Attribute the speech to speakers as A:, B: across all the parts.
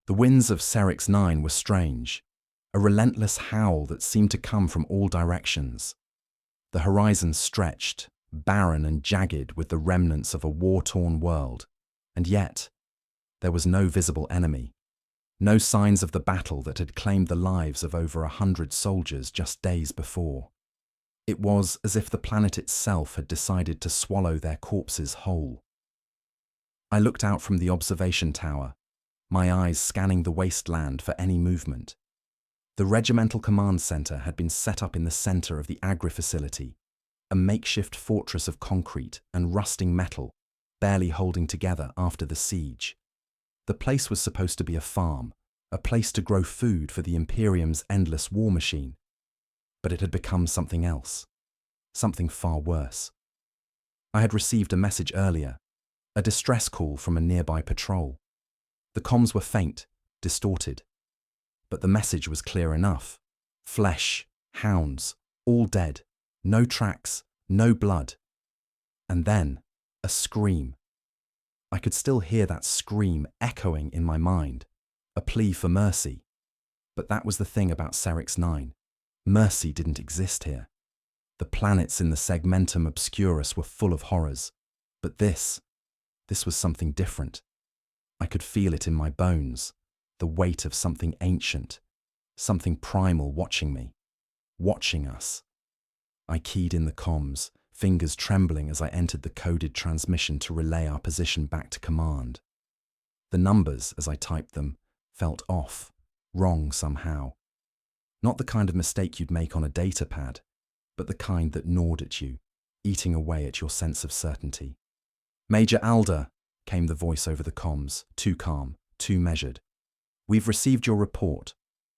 A: The winds of Serix 9 were strange, a relentless howl that seemed to come from all directions. The horizon stretched, barren and jagged with the remnants of a war-torn world, and yet there was no visible enemy, no signs of the battle that had claimed the lives of over 100 soldiers just days before. It was as if the planet itself had decided to swallow their corpses whole. I looked out from the observation tower, my eyes scanning the wasteland for any movement. The regimental command center had been set up in the center of the agri facility, a makeshift fortress of concrete and rusting metal, barely holding together after the siege. The place was supposed to be a farm, a place to grow food for the Imperium's endless war machine. But it had become something else, something far worse. I had received a message earlier, a distress call from a nearby patrol. The comms were faint, distorted, but the message was clear enough. Flesh, hounds, all dead, no tracks, no blood. And then, a scream. I could still hear that scream echoing in my mind, a plea for mercy. But that was the thing about Serix 9. Mercy didn't exist here. The planets in the segmentum obscurus were full of horrors. But this was something different. I could feel it in my bones, the weight of something ancient, something primal watching me, watching us. I keyed in the comms, fingers trembling as I entered the coded transmission to relay our position back to command. The numbers, as I typed them, felt off, wrong somehow. Not the kind of mistake you'd make on a data pad, but the kind that gnawed at you, eating away at your sense of certainty. "Major Alder," came the voice over the comms, too calm, too measured. "We've received your report.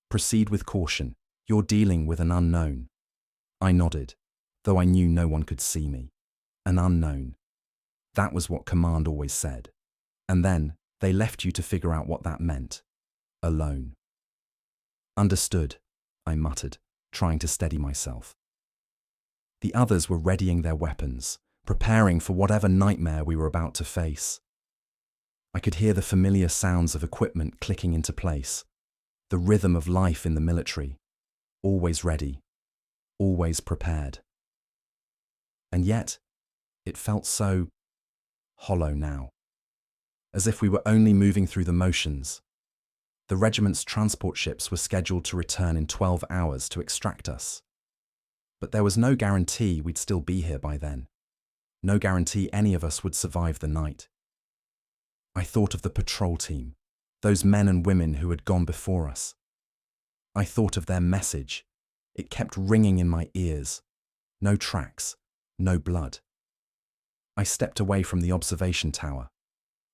A: Proceed with caution. You're dealing with an unknown." I nodded, though I knew no one could see me. An unknown. That was what command always said. And then they left you to figure out what that meant. Alone. "Understood," I muttered, trying to steady myself. The others were readying their weapons, preparing for whatever nightmare we were about to face. I could hear the familiar sounds of equipment clicking into place, the rhythm of life in the military, always ready, always prepared. And yet, it felt so hollow now, as if we were only moving through the motions. The regiment's transport ships were scheduled to return in 12 hours to extract us. But there was no guarantee we'd still be here by then. No guarantee any of us would survive the night. I thought of the patrol team, those men and women who had gone before us. I thought of their message. It kept ringing in my ears. No tracks, no blood. I stepped away from the observation tower,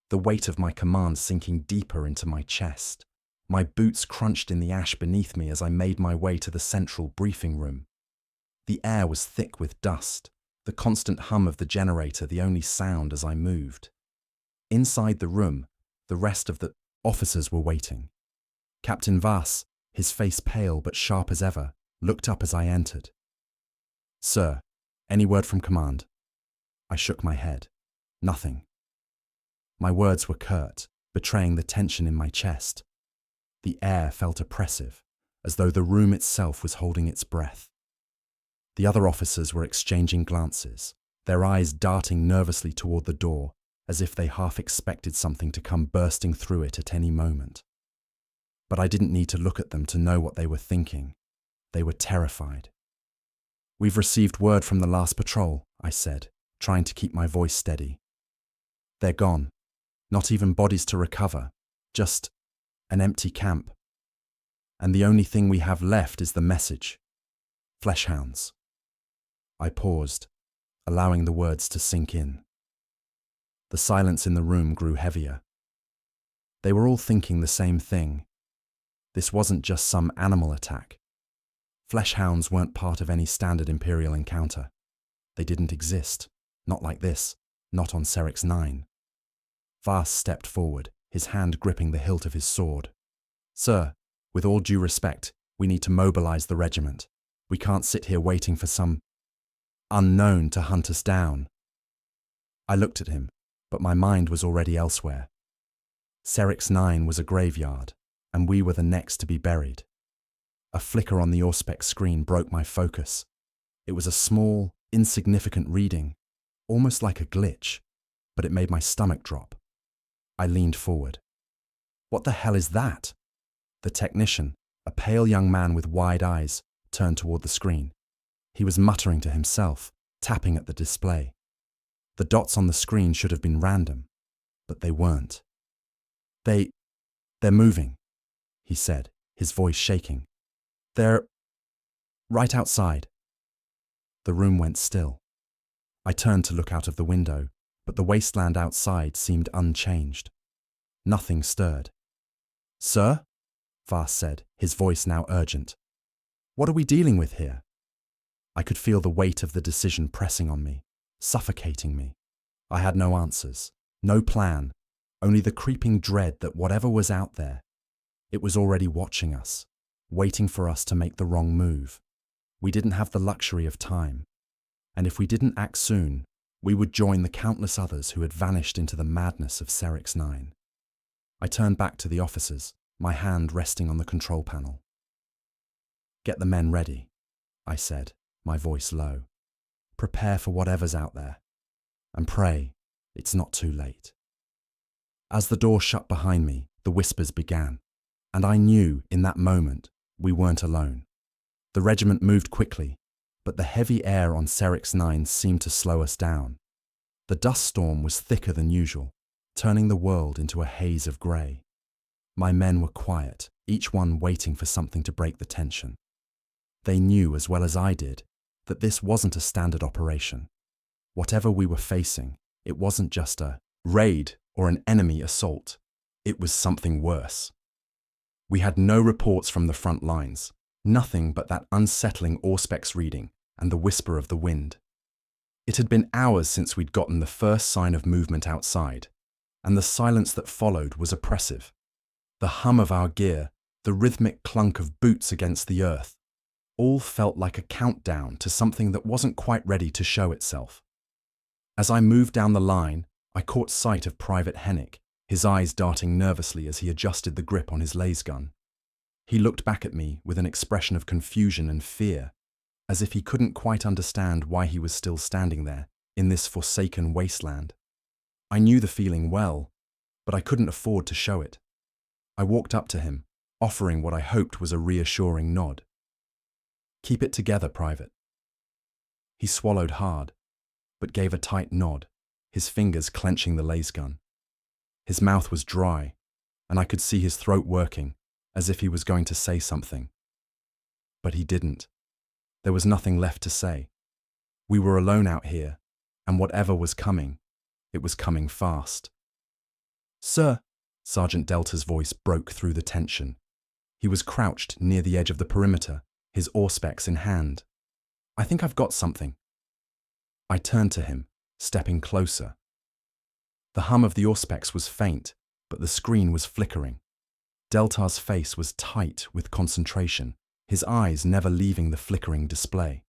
A: the weight of my command sinking deeper into my chest. My boots crunched in the ash beneath me as I made my way to the central briefing room. The air was thick with dust, the constant hum of the generator the only sound as I moved. Inside the room, the rest of the officers were waiting. Captain Vass, his face pale but sharp as ever, looked up as I entered. "Sir, any word from command?" I shook my head. Nothing. My words were curt, betraying the tension in my chest. The air felt oppressive, as though the room itself was holding its breath. The other officers were exchanging glances, their eyes darting nervously toward the door, as if they half expected something to come bursting through it at any moment. But I didn't need to look at them to know what they were thinking. They were terrified. "We've received word from the last patrol," I said, trying to keep my voice steady. "They're gone. Not even bodies to recover. Just an empty camp. And the only thing we have left is the message. Flesh Hounds." I paused, allowing the words to sink in. The silence in the room grew heavier. They were all thinking the same thing. This wasn't just some animal attack. Flesh Hounds weren't part of any standard Imperial encounter. They didn't exist. Not like this. Not on Serix 9. Vass stepped forward, his hand gripping the hilt of his sword. "Sir, with all due respect, we need to mobilize the regiment. We can't sit here waiting for some unknown to hunt us down." I looked at him, but my mind was already elsewhere. Serix 9 was a graveyard, and we were the next to be buried. A flicker on the Auspex screen broke my focus. It was a small, insignificant reading, almost like a glitch, but it made my stomach drop. I leaned forward. "What the hell is that?" The technician, a pale young man with wide eyes, turned toward the screen. He was muttering to himself, tapping at the display. The dots on the screen should have been random, but they weren't. They're moving," he said, his voice shaking. "They're right outside." The room went still. I turned to look out of the window, but the wasteland outside seemed unchanged. Nothing stirred. "Sir?" Vas said, his voice now urgent. "What are we dealing with here?" I could feel the weight of the decision pressing on me, suffocating me. I had no answers, no plan, only the creeping dread that whatever was out there, it was already watching us, waiting for us to make the wrong move. We didn't have the luxury of time, and if we didn't act soon, we would join the countless others who had vanished into the madness of Serix 9. I turned back to the officers, my hand resting on the control panel. "Get the men ready," I said, my voice low. "Prepare for whatever's out there, and pray it's not too late." As the door shut behind me, the whispers began, and I knew in that moment we weren't alone. The regiment moved quickly, but the heavy air on Serix 9 seemed to slow us down. The dust storm was thicker than usual, turning the world into a haze of grey. My men were quiet, each one waiting for something to break the tension. They knew as well as I did that this wasn't a standard operation. Whatever we were facing, it wasn't just a raid or an enemy assault. It was something worse. We had no reports from the front lines, nothing but that unsettling Auspex reading and the whisper of the wind. It had been hours since we'd gotten the first sign of movement outside, and the silence that followed was oppressive. The hum of our gear, the rhythmic clunk of boots against the earth, all felt like a countdown to something that wasn't quite ready to show itself. As I moved down the line, I caught sight of Private Hennick, his eyes darting nervously as he adjusted the grip on his laser gun. He looked back at me with an expression of confusion and fear, as if he couldn't quite understand why he was still standing there, in this forsaken wasteland. I knew the feeling well, but I couldn't afford to show it. I walked up to him, offering what I hoped was a reassuring nod. "Keep it together, Private." He swallowed hard, but gave a tight nod, his fingers clenching the laser gun. His mouth was dry, and I could see his throat working, as if he was going to say something. But he didn't. There was nothing left to say. We were alone out here, and whatever was coming, it was coming fast. "Sir," Sergeant Delta's voice broke through the tension. He was crouched near the edge of the perimeter, his Auspex in hand. "I think I've got something." I turned to him, stepping closer. The hum of the Auspex was faint, but the screen was flickering. Delta's face was tight with concentration, his eyes never leaving the flickering display.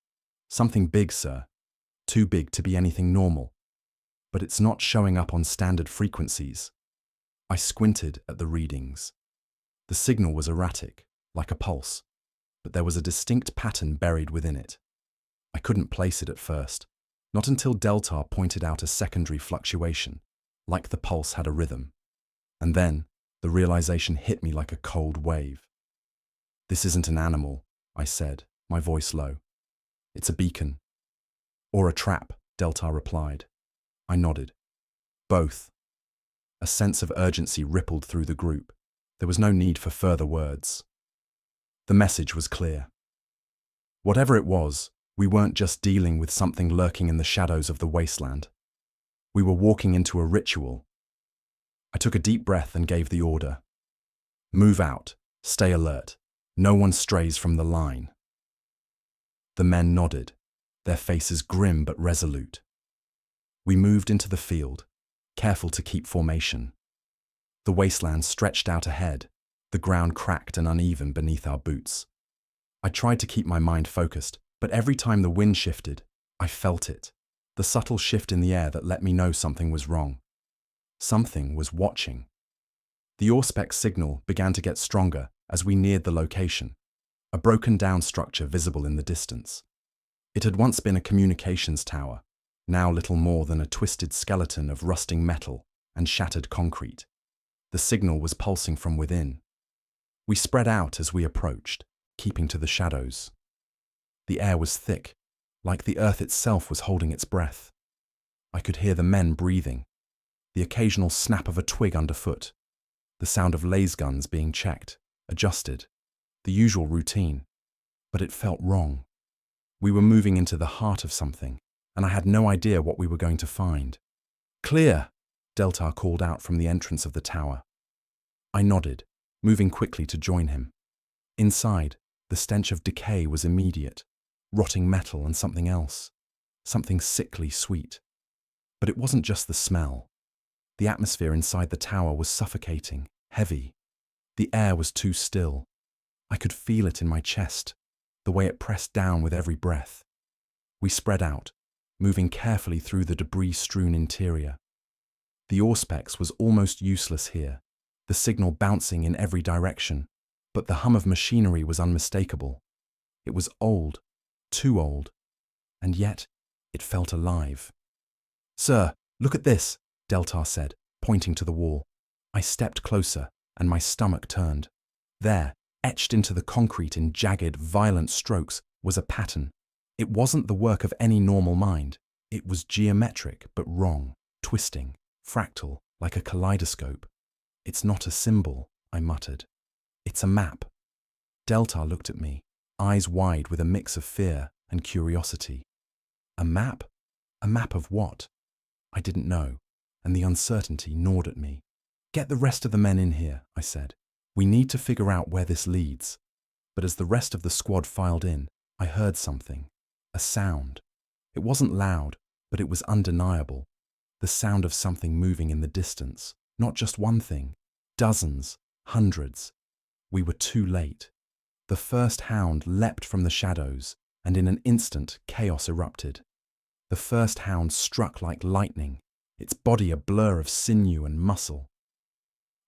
A: "Something big, sir. Too big to be anything normal. But it's not showing up on standard frequencies." I squinted at the readings. The signal was erratic, like a pulse, but there was a distinct pattern buried within it. I couldn't place it at first, not until Delta pointed out a secondary fluctuation, like the pulse had a rhythm. And then, the realization hit me like a cold wave. "This isn't an animal," I said, my voice low. "It's a beacon." "Or a trap," Delta replied. I nodded. "Both." A sense of urgency rippled through the group. There was no need for further words. The message was clear. Whatever it was, we weren't just dealing with something lurking in the shadows of the wasteland. We were walking into a ritual. I took a deep breath and gave the order. "Move out. Stay alert. No one strays from the line." The men nodded, their faces grim but resolute. We moved into the field, careful to keep formation. The wasteland stretched out ahead, the ground cracked and uneven beneath our boots. I tried to keep my mind focused, but every time the wind shifted, I felt it, the subtle shift in the air that let me know something was wrong. Something was watching. The Auspex signal began to get stronger as we neared the location, a broken-down structure visible in the distance. It had once been a communications tower, now little more than a twisted skeleton of rusting metal and shattered concrete. The signal was pulsing from within. We spread out as we approached, keeping to the shadows. The air was thick, like the earth itself was holding its breath. I could hear the men breathing, the occasional snap of a twig underfoot, the sound of laser guns being checked, adjusted, the usual routine. But it felt wrong. We were moving into the heart of something, and I had no idea what we were going to find. "Clear!" Deltar called out from the entrance of the tower. I nodded, moving quickly to join him. Inside, the stench of decay was immediate, rotting metal and something else, something sickly sweet. But it wasn't just the smell. The atmosphere inside the tower was suffocating, heavy. The air was too still. I could feel it in my chest, the way it pressed down with every breath. We spread out, moving carefully through the debris-strewn interior. The Auspex was almost useless here, the signal bouncing in every direction, but the hum of machinery was unmistakable. It was old, too old, and yet it felt alive. "Sir, look at this," Deltar said, pointing to the wall. I stepped closer, and my stomach turned. There, etched into the concrete in jagged, violent strokes, was a pattern. It wasn't the work of any normal mind. It was geometric, but wrong, twisting, fractal, like a kaleidoscope. "It's not a symbol," I muttered. "It's a map." Deltar looked at me, eyes wide with a mix of fear and curiosity. A map? A map of what? I didn't know, and the uncertainty gnawed at me. "Get the rest of the men in here," I said. "We need to figure out where this leads." But as the rest of the squad filed in, I heard something. A sound. It wasn't loud, but it was undeniable. The sound of something moving in the distance. Not just one thing. Dozens. Hundreds. We were too late. The first hound leapt from the shadows, and in an instant chaos erupted. The first hound struck like lightning, its body a blur of sinew and muscle.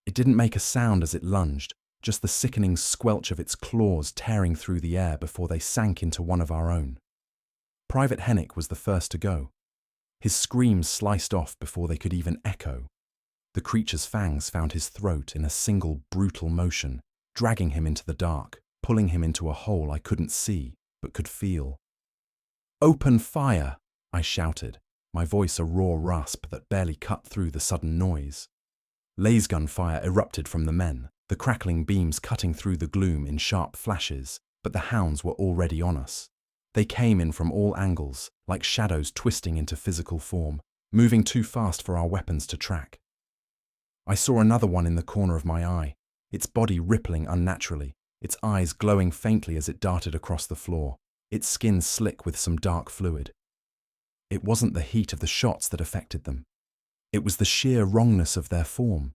A: It didn't make a sound as it lunged, just the sickening squelch of its claws tearing through the air before they sank into one of our own. Private Hennick was the first to go. His screams sliced off before they could even echo. The creature's fangs found his throat in a single brutal motion, dragging him into the dark, pulling him into a hole I couldn't see, but could feel. "Open fire!" I shouted, my voice a raw rasp that barely cut through the sudden noise. Lasergun fire erupted from the men, the crackling beams cutting through the gloom in sharp flashes, but the hounds were already on us. They came in from all angles, like shadows twisting into physical form, moving too fast for our weapons to track. I saw another one in the corner of my eye, its body rippling unnaturally, its eyes glowing faintly as it darted across the floor, its skin slick with some dark fluid. It wasn't the heat of the shots that affected them. It was the sheer wrongness of their form,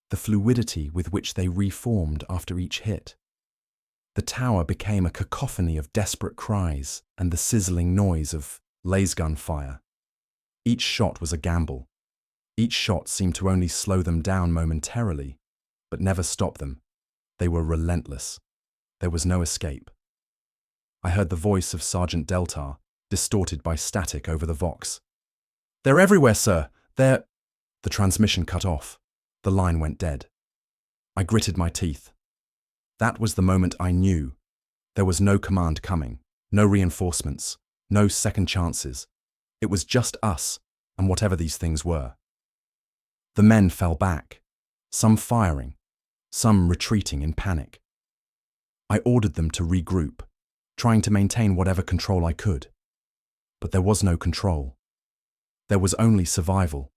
A: the fluidity with which they reformed after each hit. The tower became a cacophony of desperate cries and the sizzling noise of lasgun fire. Each shot was a gamble. Each shot seemed to only slow them down momentarily, but never stop them. They were relentless. There was no escape. I heard the voice of Sergeant Deltar, distorted by static over the vox. "They're everywhere, sir. They're—" The transmission cut off. The line went dead. I gritted my teeth. That was the moment I knew. There was no command coming, no reinforcements, no second chances. It was just us, and whatever these things were. The men fell back, some firing, some retreating in panic. I ordered them to regroup, trying to maintain whatever control I could. But there was no control. There was only survival.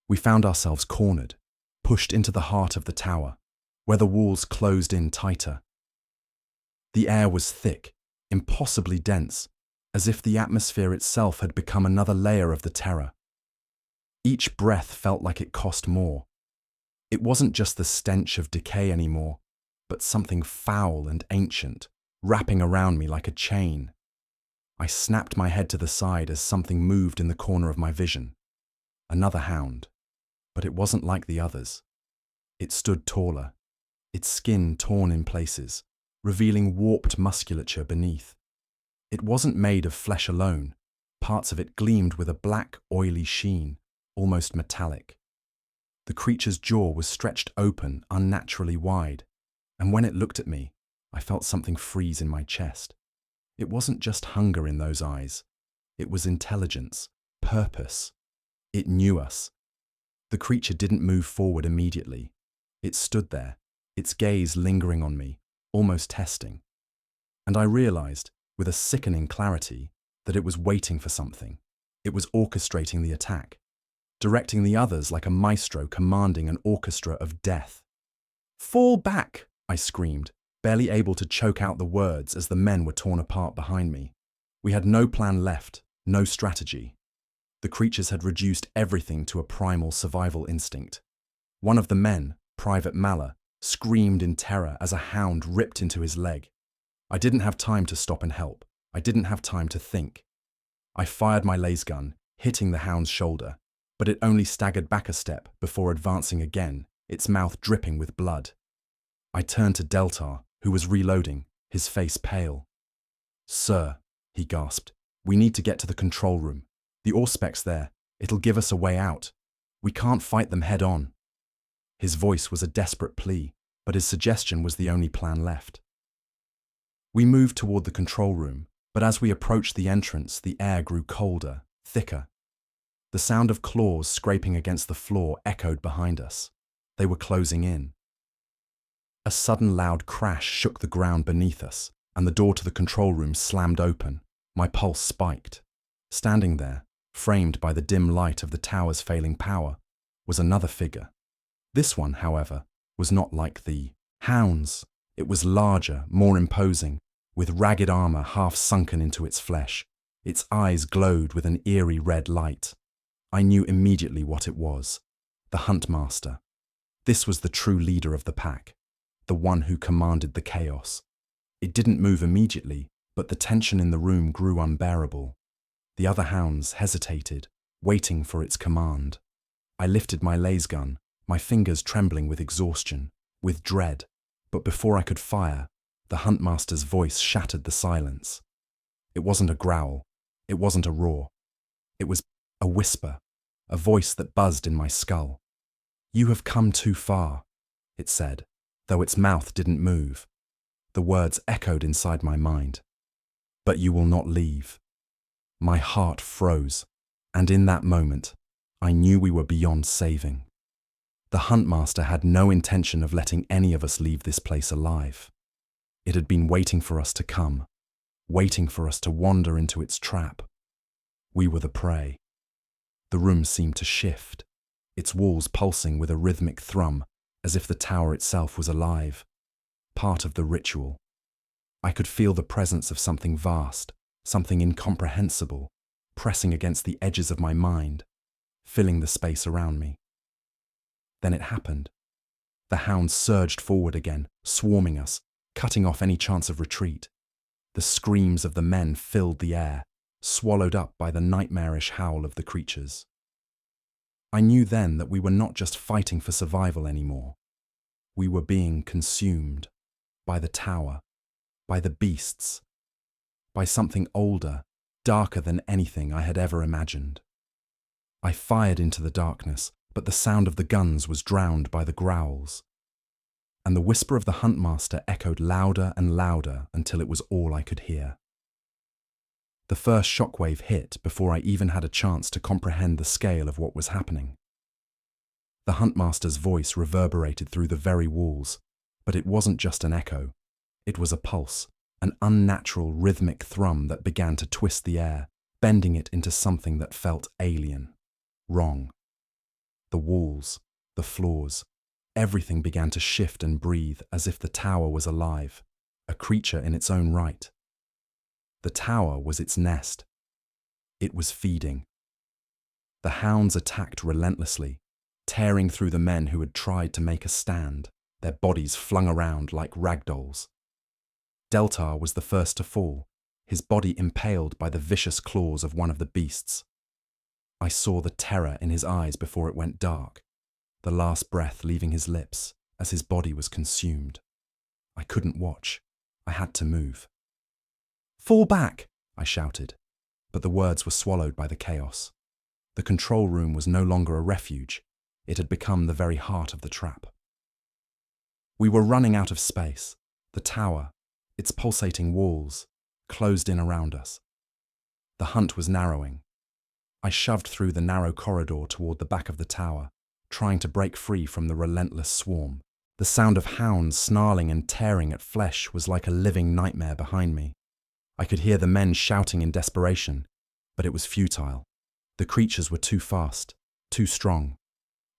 A: We found ourselves cornered, pushed into the heart of the tower, where the walls closed in tighter. The air was thick, impossibly dense, as if the atmosphere itself had become another layer of the terror. Each breath felt like it cost more. It wasn't just the stench of decay anymore, but something foul and ancient, wrapping around me like a chain. I snapped my head to the side as something moved in the corner of my vision. Another hound, but it wasn't like the others. It stood taller, its skin torn in places, revealing warped musculature beneath. It wasn't made of flesh alone. Parts of it gleamed with a black, oily sheen, almost metallic. The creature's jaw was stretched open, unnaturally wide, and when it looked at me, I felt something freeze in my chest. It wasn't just hunger in those eyes. It was intelligence, purpose. It knew us. The creature didn't move forward immediately. It stood there, its gaze lingering on me, almost testing. And I realized, with a sickening clarity, that it was waiting for something. It was orchestrating the attack, directing the others like a maestro commanding an orchestra of death. "Fall back!" I screamed, barely able to choke out the words as the men were torn apart behind me. We had no plan left, no strategy. The creatures had reduced everything to a primal survival instinct. One of the men, Private Maller, screamed in terror as a hound ripped into his leg. I didn't have time to stop and help. I didn't have time to think. I fired my laser gun, hitting the hound's shoulder, but it only staggered back a step before advancing again, its mouth dripping with blood. I turned to Deltar, who was reloading, his face pale. "Sir," he gasped, "we need to get to the control room. The Auspec's there. It'll give us a way out. We can't fight them head on." His voice was a desperate plea, but his suggestion was the only plan left. We moved toward the control room, but as we approached the entrance, the air grew colder, thicker. The sound of claws scraping against the floor echoed behind us. They were closing in. A sudden loud crash shook the ground beneath us, and the door to the control room slammed open. My pulse spiked. Standing there, framed by the dim light of the tower's failing power, was another figure. This one, however, was not like the hounds. It was larger, more imposing, with ragged armor half sunken into its flesh. Its eyes glowed with an eerie red light. I knew immediately what it was. The Huntmaster. This was the true leader of the pack, the one who commanded the chaos. It didn't move immediately, but the tension in the room grew unbearable. The other hounds hesitated, waiting for its command. I lifted my laser gun, my fingers trembling with exhaustion, with dread, but before I could fire, the Huntmaster's voice shattered the silence. It wasn't a growl, it wasn't a roar. It was a whisper, a voice that buzzed in my skull. "You have come too far," it said, though its mouth didn't move. The words echoed inside my mind. "But you will not leave." My heart froze, and in that moment, I knew we were beyond saving. The Huntmaster had no intention of letting any of us leave this place alive. It had been waiting for us to come, waiting for us to wander into its trap. We were the prey. The room seemed to shift, its walls pulsing with a rhythmic thrum, as if the tower itself was alive, part of the ritual. I could feel the presence of something vast, something incomprehensible, pressing against the edges of my mind, filling the space around me. Then it happened. The hounds surged forward again, swarming us, cutting off any chance of retreat. The screams of the men filled the air, swallowed up by the nightmarish howl of the creatures. I knew then that we were not just fighting for survival anymore. We were being consumed by the tower, by the beasts, by something older, darker than anything I had ever imagined. I fired into the darkness, but the sound of the guns was drowned by the growls. And the whisper of the Huntmaster echoed louder and louder until it was all I could hear. The first shockwave hit before I even had a chance to comprehend the scale of what was happening. The Huntmaster's voice reverberated through the very walls, but it wasn't just an echo. It was a pulse, an unnatural rhythmic thrum that began to twist the air, bending it into something that felt alien, wrong. The walls, the floors, everything began to shift and breathe as if the tower was alive, a creature in its own right. The tower was its nest. It was feeding. The hounds attacked relentlessly, tearing through the men who had tried to make a stand, their bodies flung around like ragdolls. Deltar was the first to fall, his body impaled by the vicious claws of one of the beasts. I saw the terror in his eyes before it went dark. the last breath leaving his lips as his body was consumed. I couldn't watch. I had to move. "Fall back!" I shouted, but the words were swallowed by the chaos. The control room was no longer a refuge. It had become the very heart of the trap. We were running out of space. The tower, its pulsating walls, closed in around us. The hunt was narrowing. I shoved through the narrow corridor toward the back of the tower, trying to break free from the relentless swarm. The sound of hounds snarling and tearing at flesh was like a living nightmare behind me. I could hear the men shouting in desperation, but it was futile. The creatures were too fast, too strong.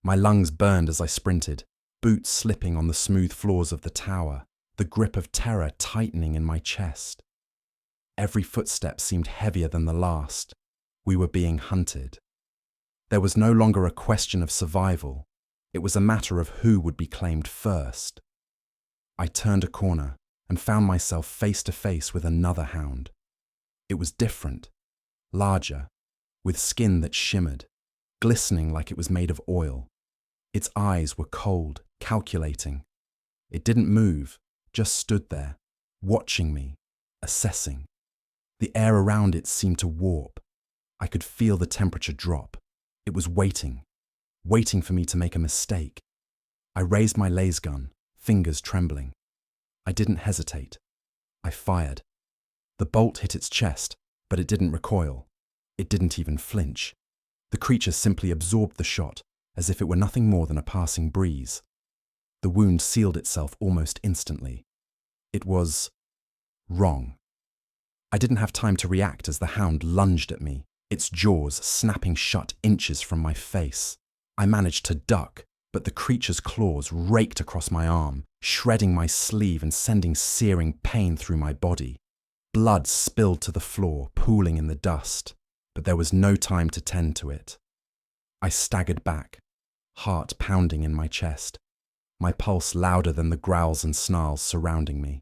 A: My lungs burned as I sprinted, boots slipping on the smooth floors of the tower, the grip of terror tightening in my chest. Every footstep seemed heavier than the last. We were being hunted. There was no longer a question of survival. It was a matter of who would be claimed first. I turned a corner and found myself face to face with another hound. It was different, larger, with skin that shimmered, glistening like it was made of oil. Its eyes were cold, calculating. It didn't move, just stood there, watching me, assessing. The air around it seemed to warp. I could feel the temperature drop. It was waiting for me to make a mistake. I raised my laser gun, fingers trembling. I didn't hesitate. I fired. The bolt hit its chest, but it didn't recoil. It didn't even flinch. The creature simply absorbed the shot, as if it were nothing more than a passing breeze. The wound sealed itself almost instantly. It was wrong. I didn't have time to react as the hound lunged at me, its jaws snapping shut inches from my face. I managed to duck, but the creature's claws raked across my arm, shredding my sleeve and sending searing pain through my body. Blood spilled to the floor, pooling in the dust, but there was no time to tend to it. I staggered back, heart pounding in my chest, my pulse louder than the growls and snarls surrounding me.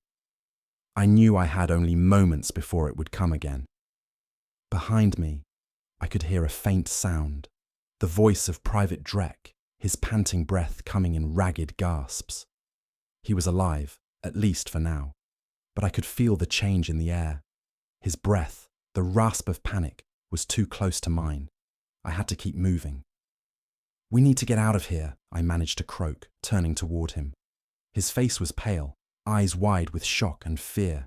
A: I knew I had only moments before it would come again. Behind me, I could hear a faint sound, the voice of Private Drek, his panting breath coming in ragged gasps. He was alive, at least for now, but I could feel the change in the air. His breath, the rasp of panic, was too close to mine. I had to keep moving. "We need to get out of here," I managed to croak, turning toward him. His face was pale, eyes wide with shock and fear.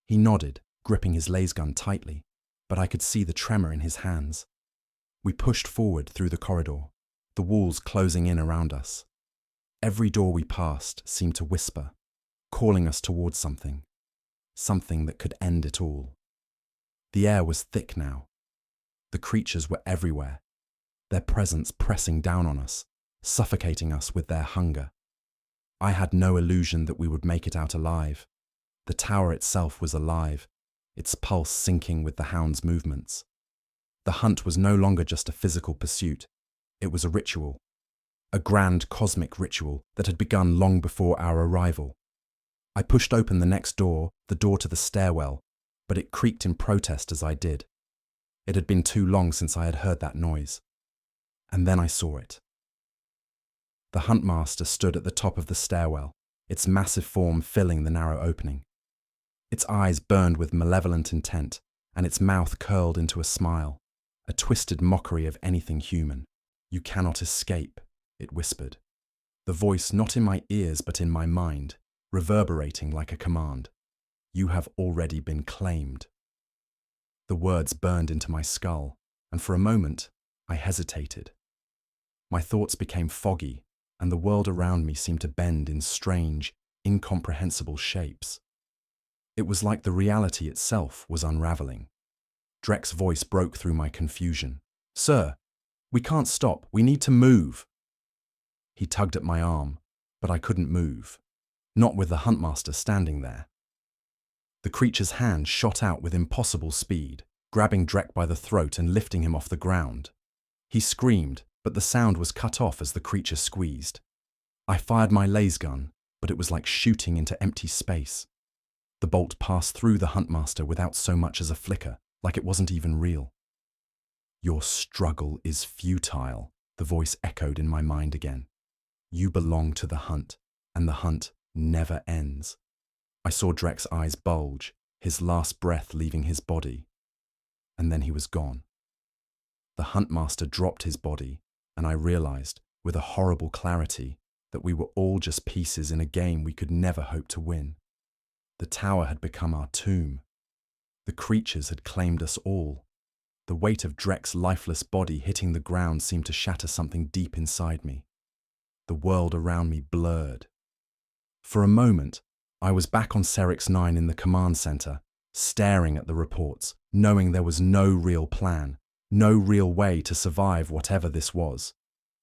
A: He nodded, gripping his laser gun tightly, but I could see the tremor in his hands. We pushed forward through the corridor, the walls closing in around us. Every door we passed seemed to whisper, calling us towards something that could end it all. The air was thick now. The creatures were everywhere, their presence pressing down on us, suffocating us with their hunger. I had no illusion that we would make it out alive. The tower itself was alive, its pulse syncing with the hound's movements. The hunt was no longer just a physical pursuit. It was a ritual, a grand cosmic ritual that had begun long before our arrival. I pushed open the next door, the door to the stairwell, but it creaked in protest as I did. It had been too long since I had heard that noise. And then I saw it. The huntmaster stood at the top of the stairwell, its massive form filling the narrow opening. Its eyes burned with malevolent intent, and its mouth curled into a smile, a twisted mockery of anything human. "You cannot escape," it whispered, the voice not in my ears but in my mind, reverberating like a command. "You have already been claimed." The words burned into my skull, and for a moment, I hesitated. My thoughts became foggy, and the world around me seemed to bend in strange, incomprehensible shapes. It was like the reality itself was unraveling. Drek's voice broke through my confusion. "Sir, we can't stop. We need to move." He tugged at my arm, but I couldn't move, not with the huntmaster standing there. The creature's hand shot out with impossible speed, grabbing Drek by the throat and lifting him off the ground. He screamed, but the sound was cut off as the creature squeezed. I fired my laser gun, but it was like shooting into empty space. The bolt passed through the huntmaster without so much as a flicker, like it wasn't even real. "Your struggle is futile," The voice echoed in my mind again. You belong to the hunt, and the hunt never ends. I saw Drek's eyes bulge, his last breath leaving his body. And then he was gone. The Huntmaster dropped his body, and I realized, with a horrible clarity, that we were all just pieces in a game we could never hope to win. The tower had become our tomb. The creatures had claimed us all. The weight of Drek's lifeless body hitting the ground seemed to shatter something deep inside me. The world around me blurred. For a moment, I was back on Serix 9 in the command center, staring at the reports, knowing there was no real plan, no real way to survive whatever this was.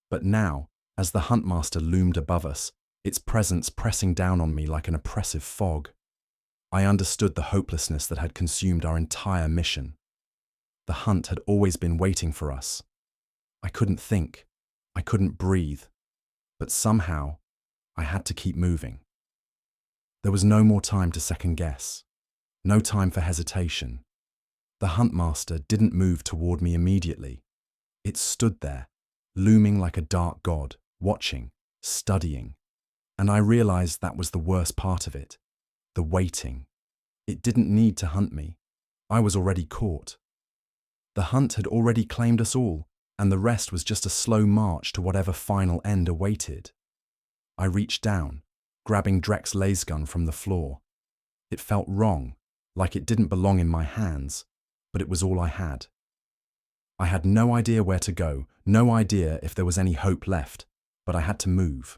A: But now, as the Huntmaster loomed above us, its presence pressing down on me like an oppressive fog, I understood the hopelessness that had consumed our entire mission. The hunt had always been waiting for us. I couldn't think. I couldn't breathe. But somehow, I had to keep moving. There was no more time to second guess. No time for hesitation. The Huntmaster didn't move toward me immediately. It stood there, looming like a dark god, watching, studying. And I realized that was the worst part of it. The waiting. It didn't need to hunt me. I was already caught. The hunt had already claimed us all, and the rest was just a slow march to whatever final end awaited. I reached down, grabbing Drek's lasgun from the floor. It felt wrong, like it didn't belong in my hands, but it was all I had. I had no idea where to go, no idea if there was any hope left, but I had to move.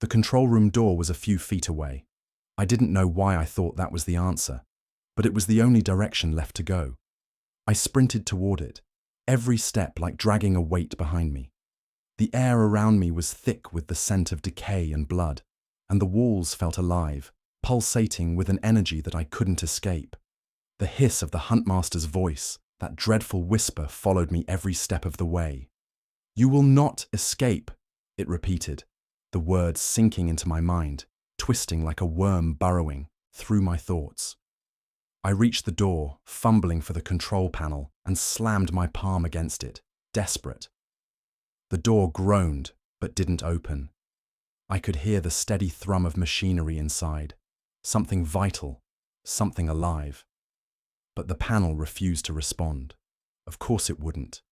A: The control room door was a few feet away. I didn't know why I thought that was the answer, but it was the only direction left to go. I sprinted toward it, every step like dragging a weight behind me. The air around me was thick with the scent of decay and blood, and the walls felt alive, pulsating with an energy that I couldn't escape. The hiss of the Huntmaster's voice, that dreadful whisper, followed me every step of the way. "You will not escape," it repeated, the words sinking into my mind, twisting like a worm burrowing through my thoughts. I reached the door, fumbling for the control panel, and slammed my palm against it, desperate. The door groaned, but didn't open. I could hear the steady thrum of machinery inside, something vital, something alive. But the panel refused to respond. Of course it wouldn't.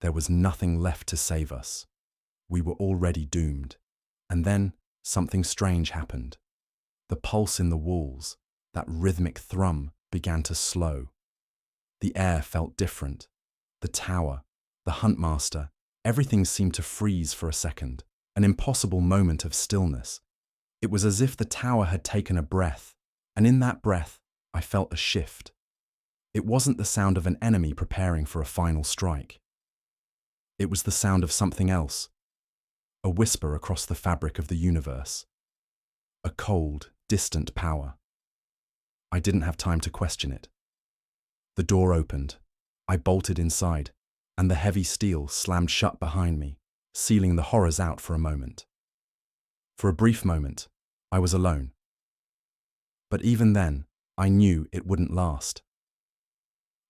A: There was nothing left to save us. We were already doomed. And then something strange happened. The pulse in the walls, that rhythmic thrum, began to slow. The air felt different. The tower, the Huntmaster, everything seemed to freeze for a second, an impossible moment of stillness. It was as if the tower had taken a breath, and in that breath, I felt a shift. It wasn't the sound of an enemy preparing for a final strike. It was the sound of something else, a whisper across the fabric of the universe. A cold, distant power. I didn't have time to question it. The door opened. I bolted inside, and the heavy steel slammed shut behind me, sealing the horrors out for a moment. For a brief moment, I was alone. But even then, I knew it wouldn't last.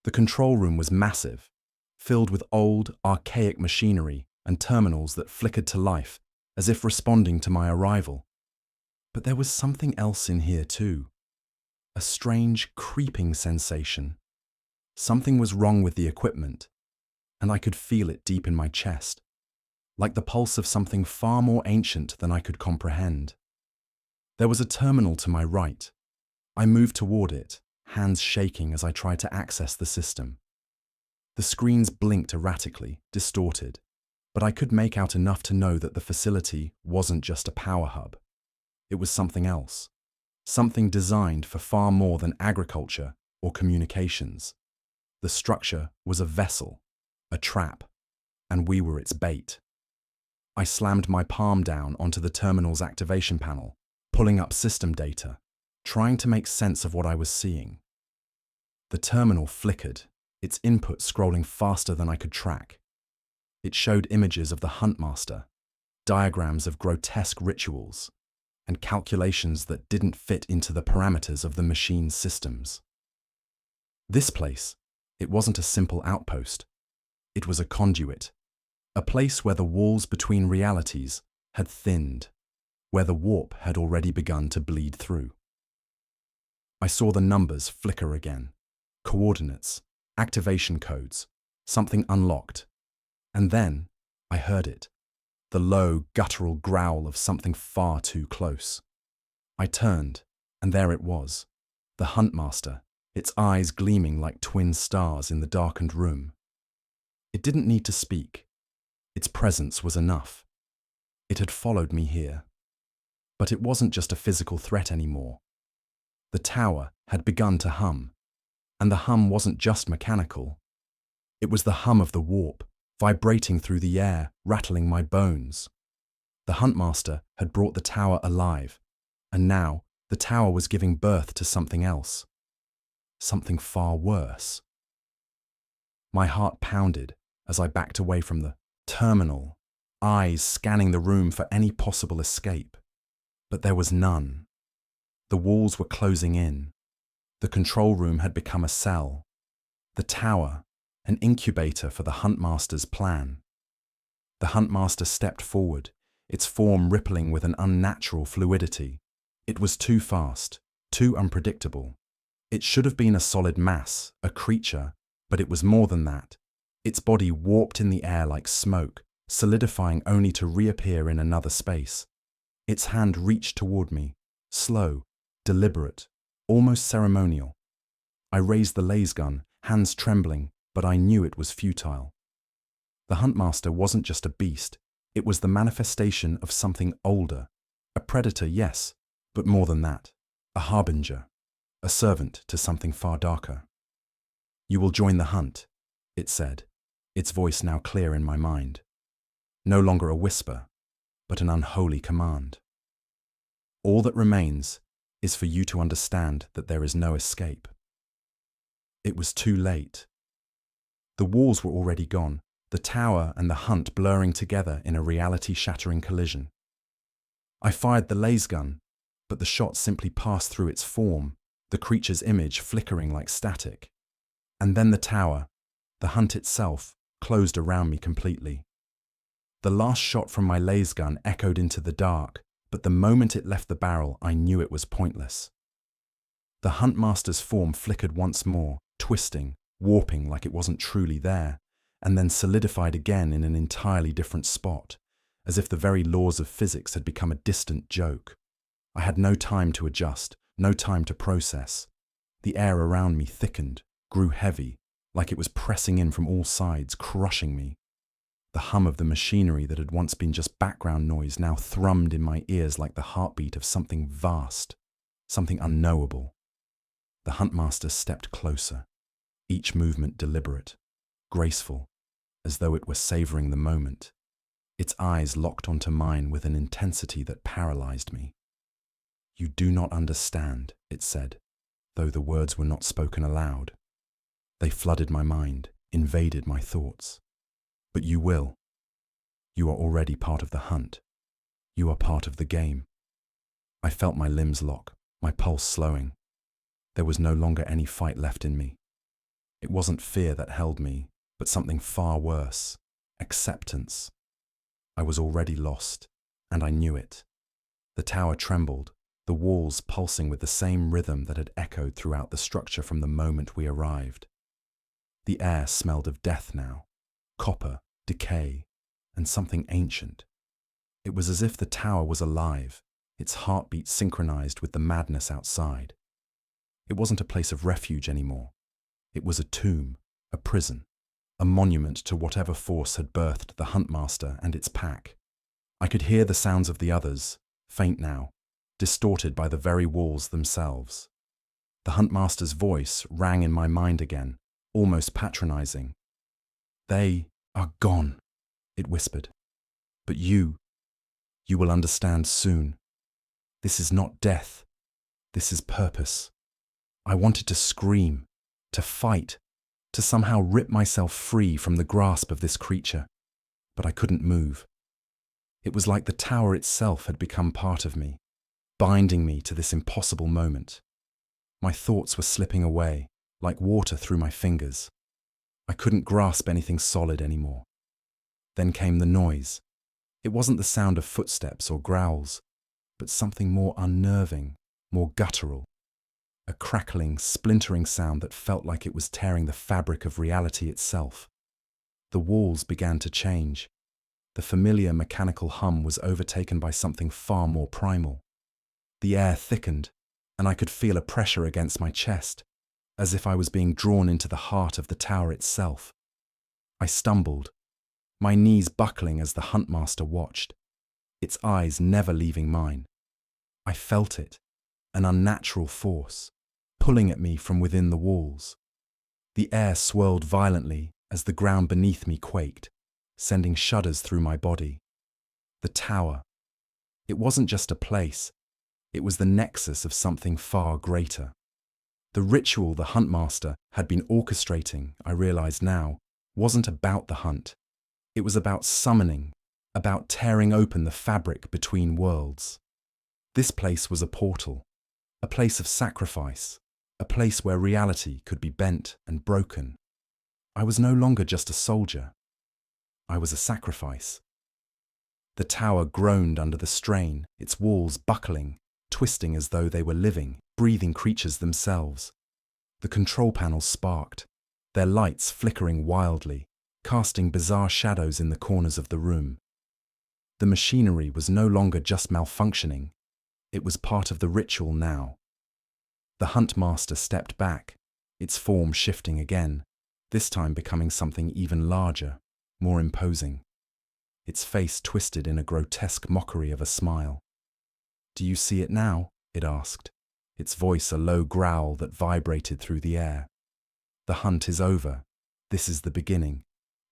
A: The control room was massive, filled with old, archaic machinery and terminals that flickered to life, as if responding to my arrival. But there was something else in here too. A strange, creeping sensation. Something was wrong with the equipment, and I could feel it deep in my chest, like the pulse of something far more ancient than I could comprehend. There was a terminal to my right. I moved toward it, hands shaking as I tried to access the system. The screens blinked erratically, distorted, but I could make out enough to know that the facility wasn't just a power hub. It was something else. Something designed for far more than agriculture or communications. The structure was a vessel, a trap, and we were its bait. I slammed my palm down onto the terminal's activation panel, pulling up system data, trying to make sense of what I was seeing. The terminal flickered, its input scrolling faster than I could track. It showed images of the Huntmaster, diagrams of grotesque rituals, and calculations that didn't fit into the parameters of the machine's systems. This place, it wasn't a simple outpost. It was a conduit, A place where the walls between realities had thinned, where the warp had already begun to bleed through. I saw the numbers flicker again. Coordinates, activation codes, something unlocked. And then I heard it, the low, guttural growl of something far too close. I turned, and there it was, the Huntmaster, its eyes gleaming like twin stars in the darkened room. It didn't need to speak. Its presence was enough. It had followed me here. But it wasn't just a physical threat anymore. The tower had begun to hum, and the hum wasn't just mechanical. It was the hum of the warp, vibrating through the air, rattling my bones. The Huntmaster had brought the tower alive, and now the tower was giving birth to something else. Something far worse. My heart pounded as I backed away from the terminal, eyes scanning the room for any possible escape. But there was none. The walls were closing in. The control room had become a cell. The tower, an incubator for the Huntmaster's plan. The Huntmaster stepped forward, its form rippling with an unnatural fluidity. It was too fast, too unpredictable. It should have been a solid mass, a creature, but it was more than that. Its body warped in the air like smoke, solidifying only to reappear in another space. Its hand reached toward me, slow, deliberate, almost ceremonial. I raised the laser gun, hands trembling, but I knew it was futile. The Huntmaster wasn't just a beast, it was the manifestation of something older. A predator, yes, but more than that. A harbinger, a servant to something far darker. "You will join the hunt," it said, its voice now clear in my mind. No longer a whisper, but an unholy command. "All that remains is for you to understand that there is no escape." It was too late. The walls were already gone, the tower and the hunt blurring together in a reality-shattering collision. I fired the laser gun, but the shot simply passed through its form, the creature's image flickering like static. And then the tower, the hunt itself, closed around me completely. The last shot from my laser gun echoed into the dark, but the moment it left the barrel, I knew it was pointless. The Huntmaster's form flickered once more, twisting, warping like it wasn't truly there, and then solidified again in an entirely different spot, as if the very laws of physics had become a distant joke. I had no time to adjust, no time to process. The air around me thickened, grew heavy, like it was pressing in from all sides, crushing me. The hum of the machinery that had once been just background noise now thrummed in my ears like the heartbeat of something vast, something unknowable. The Huntmaster stepped closer, each movement deliberate, graceful, as though it were savoring the moment. Its eyes locked onto mine with an intensity that paralyzed me. "You do not understand," it said, though the words were not spoken aloud. They flooded my mind, invaded my thoughts. "But you will. You are already part of the hunt. You are part of the game." I felt my limbs lock, my pulse slowing. There was no longer any fight left in me. It wasn't fear that held me, but something far worse, acceptance. I was already lost, and I knew it. The tower trembled, the walls pulsing with the same rhythm that had echoed throughout the structure from the moment we arrived. The air smelled of death now, copper, decay, and something ancient. It was as if the tower was alive, its heartbeat synchronized with the madness outside. It wasn't a place of refuge anymore. It was a tomb, a prison, a monument to whatever force had birthed the Huntmaster and its pack. I could hear the sounds of the others, faint now, distorted by the very walls themselves. The Huntmaster's voice rang in my mind again, almost patronizing. "They are gone," it whispered. "But you will understand soon. This is not death. This is purpose." I wanted to scream, to fight, to somehow rip myself free from the grasp of this creature, but I couldn't move. It was like the tower itself had become part of me, binding me to this impossible moment. My thoughts were slipping away, like water through my fingers. I couldn't grasp anything solid anymore. Then came the noise. It wasn't the sound of footsteps or growls, but something more unnerving, more guttural. A crackling, splintering sound that felt like it was tearing the fabric of reality itself. The walls began to change. The familiar mechanical hum was overtaken by something far more primal. The air thickened, and I could feel a pressure against my chest, as if I was being drawn into the heart of the tower itself. I stumbled, my knees buckling as the Huntmaster watched, its eyes never leaving mine. I felt it, an unnatural force, pulling at me from within the walls. The air swirled violently as the ground beneath me quaked, sending shudders through my body. The tower. It wasn't just a place, it was the nexus of something far greater. The ritual the Huntmaster had been orchestrating, I realized now, wasn't about the hunt. It was about summoning, about tearing open the fabric between worlds. This place was a portal, a place of sacrifice, a place where reality could be bent and broken. I was no longer just a soldier. I was a sacrifice. The tower groaned under the strain, its walls buckling, twisting as though they were living, breathing creatures themselves. The control panels sparked, their lights flickering wildly, casting bizarre shadows in the corners of the room. The machinery was no longer just malfunctioning, it was part of the ritual now. The Huntmaster stepped back, its form shifting again, this time becoming something even larger, more imposing. Its face twisted in a grotesque mockery of a smile. "Do you see it now?" it asked, its voice a low growl that vibrated through the air. "The hunt is over. This is the beginning.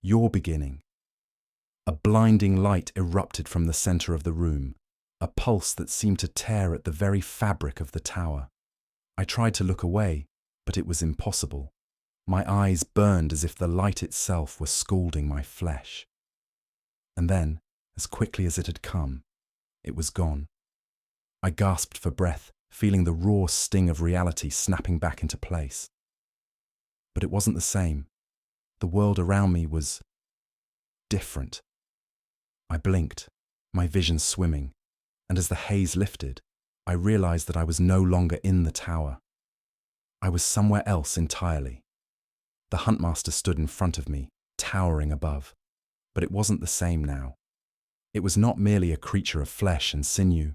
A: Your beginning." A blinding light erupted from the center of the room, a pulse that seemed to tear at the very fabric of the tower. I tried to look away, but it was impossible. My eyes burned as if the light itself were scalding my flesh. And then, as quickly as it had come, it was gone. I gasped for breath, feeling the raw sting of reality snapping back into place. But it wasn't the same. The world around me was different. I blinked, my vision swimming, and as the haze lifted, I realized that I was no longer in the tower. I was somewhere else entirely. The Huntmaster stood in front of me, towering above, but it wasn't the same now. It was not merely a creature of flesh and sinew.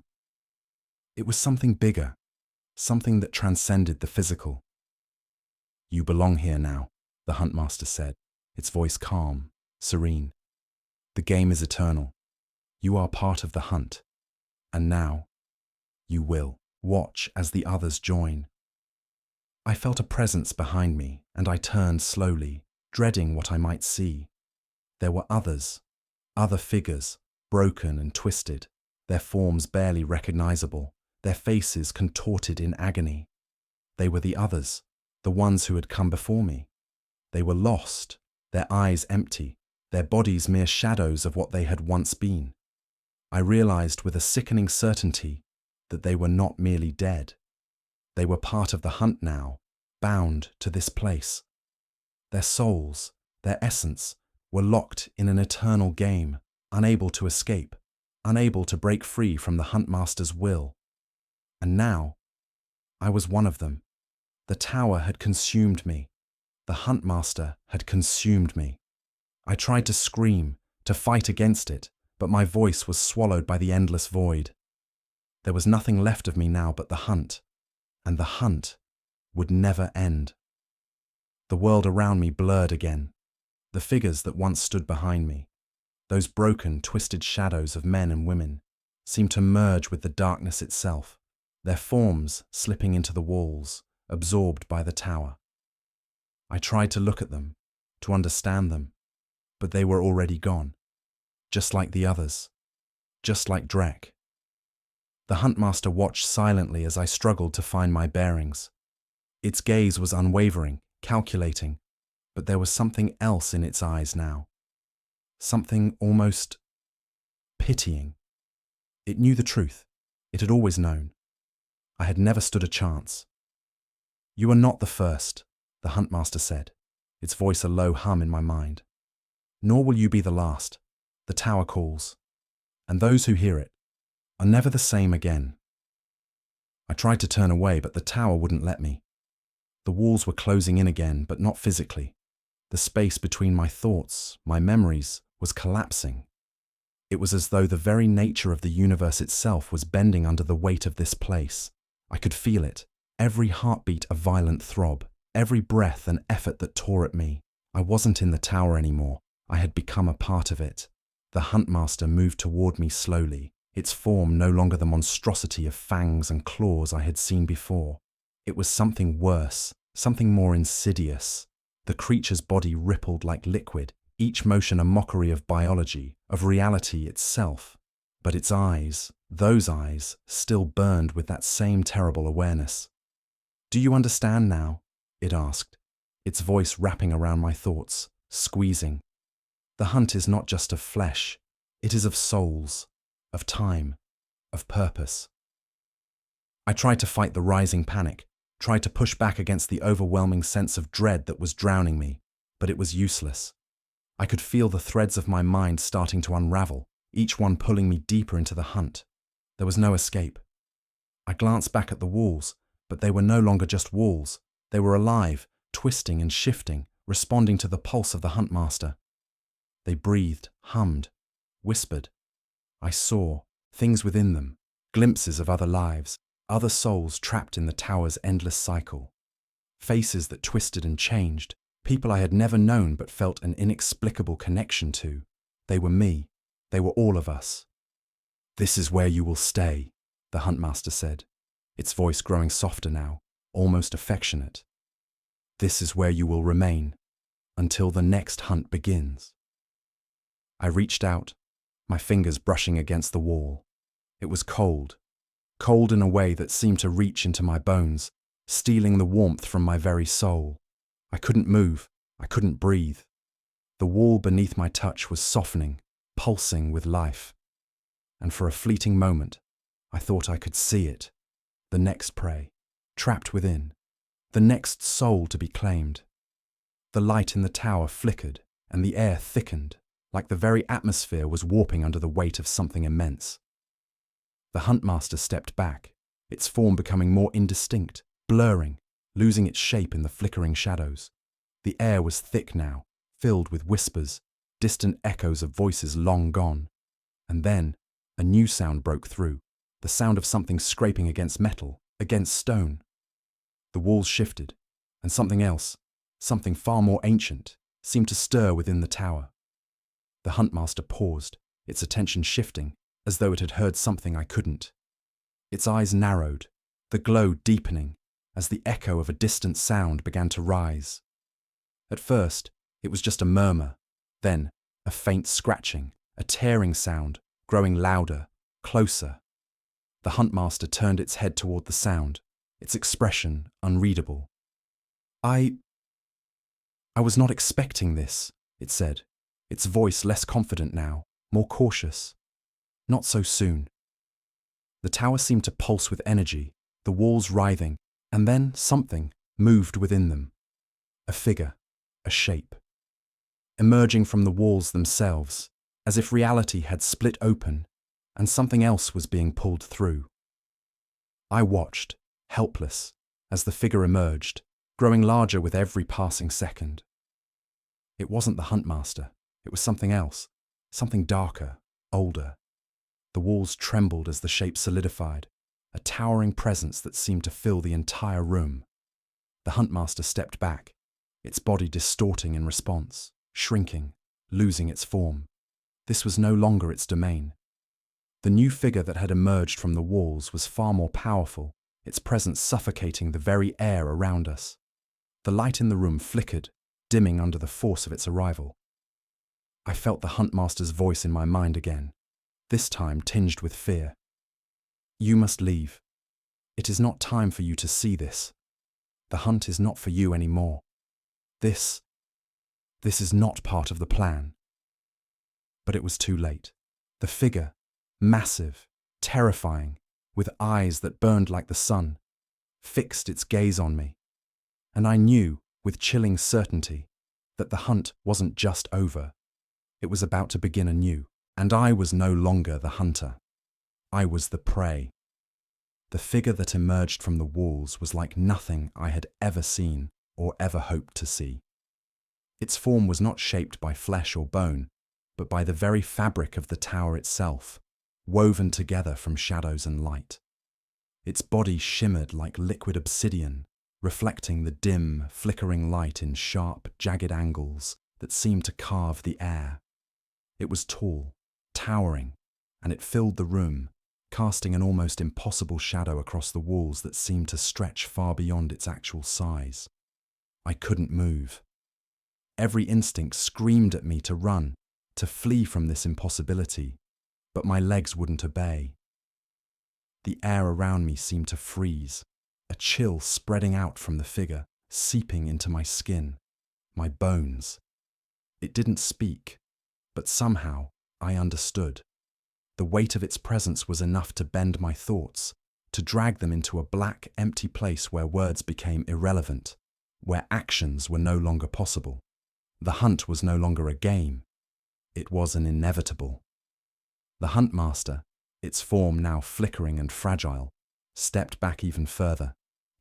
A: It was something bigger, something that transcended the physical. "You belong here now," the Huntmaster said, its voice calm, serene. "The game is eternal. You are part of the hunt. And now, you will watch as the others join." I felt a presence behind me, and I turned slowly, dreading what I might see. There were others, other figures, broken and twisted, their forms barely recognizable, their faces contorted in agony. They were the others, the ones who had come before me. They were lost, their eyes empty, their bodies mere shadows of what they had once been. I realized with a sickening certainty that they were not merely dead. They were part of the hunt now, bound to this place. Their souls, their essence, were locked in an eternal game, unable to escape, unable to break free from the Huntmaster's will. And now, I was one of them. The tower had consumed me. The Huntmaster had consumed me. I tried to scream, to fight against it, but my voice was swallowed by the endless void. There was nothing left of me now but the hunt, and the hunt would never end. The world around me blurred again. The figures that once stood behind me, those broken, twisted shadows of men and women, seemed to merge with the darkness itself, their forms slipping into the walls, absorbed by the tower. I tried to look at them, to understand them, but they were already gone, just like the others, just like Drek. The Huntmaster watched silently as I struggled to find my bearings. Its gaze was unwavering, calculating, but there was something else in its eyes now. Something almost pitying. It knew the truth. It had always known. I had never stood a chance. "You are not the first," the Huntmaster said, its voice a low hum in my mind. "Nor will you be the last. The tower calls, and those who hear it are never the same again. I tried to turn away, but the tower wouldn't let me. The walls were closing in again, but not physically. The space between my thoughts, my memories, was collapsing. It was as though the very nature of the universe itself was bending under the weight of this place. I could feel it, every heartbeat a violent throb, every breath an effort that tore at me. I wasn't in the tower anymore. I had become a part of it. The Huntmaster moved toward me slowly, its form no longer the monstrosity of fangs and claws I had seen before. It was something worse, something more insidious. The creature's body rippled like liquid, each motion a mockery of biology, of reality itself. But its eyes, those eyes, still burned with that same terrible awareness. "Do you understand now?" it asked, its voice wrapping around my thoughts, squeezing. "The hunt is not just of flesh, it is of souls, of time, of purpose." I tried to fight the rising panic, tried to push back against the overwhelming sense of dread that was drowning me, but it was useless. I could feel the threads of my mind starting to unravel, each one pulling me deeper into the hunt. There was no escape. I glanced back at the walls, but they were no longer just walls. They were alive, twisting and shifting, responding to the pulse of the Huntmaster. They breathed, hummed, whispered. I saw things within them, glimpses of other lives, other souls trapped in the tower's endless cycle. Faces that twisted and changed, people I had never known but felt an inexplicable connection to. They were me. They were all of us. "This is where you will stay," the Huntmaster said, its voice growing softer now, almost affectionate. "This is where you will remain, until the next hunt begins." I reached out, my fingers brushing against the wall. It was cold, cold in a way that seemed to reach into my bones, stealing the warmth from my very soul. I couldn't move, I couldn't breathe. The wall beneath my touch was softening, pulsing with life. And for a fleeting moment, I thought I could see it. The next prey, trapped within. The next soul to be claimed. The light in the tower flickered, and the air thickened, like the very atmosphere was warping under the weight of something immense. The Huntmaster stepped back, its form becoming more indistinct, blurring, losing its shape in the flickering shadows. The air was thick now, filled with whispers, distant echoes of voices long gone. And then, a new sound broke through, the sound of something scraping against metal, against stone. The walls shifted, and something else, something far more ancient, seemed to stir within the tower. The Huntmaster paused, its attention shifting, as though it had heard something I couldn't. Its eyes narrowed, the glow deepening, as the echo of a distant sound began to rise. At first, it was just a murmur, then a faint scratching, a tearing sound, growing louder, closer. The Huntmaster turned its head toward the sound, its expression unreadable. I was not expecting this," it said, its voice less confident now, more cautious. "Not so soon." The tower seemed to pulse with energy, the walls writhing, and then something moved within them. A figure, a shape. Emerging from the walls themselves, as if reality had split open, and something else was being pulled through. I watched, helpless, as the figure emerged, growing larger with every passing second. It wasn't the Huntmaster, it was something else, something darker, older. The walls trembled as the shape solidified, a towering presence that seemed to fill the entire room. The Huntmaster stepped back, its body distorting in response, shrinking, losing its form. This was no longer its domain. The new figure that had emerged from the walls was far more powerful, its presence suffocating the very air around us. The light in the room flickered, dimming under the force of its arrival. I felt the Huntmaster's voice in my mind again, this time tinged with fear. "You must leave. It is not time for you to see this. The hunt is not for you anymore. This is not part of the plan." But it was too late. The figure, massive, terrifying, with eyes that burned like the sun, fixed its gaze on me. And I knew, with chilling certainty, that the hunt wasn't just over. It was about to begin anew. And I was no longer the hunter. I was the prey. The figure that emerged from the walls was like nothing I had ever seen or ever hoped to see. Its form was not shaped by flesh or bone, but by the very fabric of the tower itself, woven together from shadows and light. Its body shimmered like liquid obsidian, reflecting the dim, flickering light in sharp, jagged angles that seemed to carve the air. It was tall, towering, and it filled the room, casting an almost impossible shadow across the walls that seemed to stretch far beyond its actual size. I couldn't move. Every instinct screamed at me to run, to flee from this impossibility, but my legs wouldn't obey. The air around me seemed to freeze, a chill spreading out from the figure, seeping into my skin, my bones. It didn't speak, but somehow I understood. The weight of its presence was enough to bend my thoughts, to drag them into a black, empty place where words became irrelevant, where actions were no longer possible. The hunt was no longer a game. It was an inevitable. The Huntmaster, its form now flickering and fragile, stepped back even further,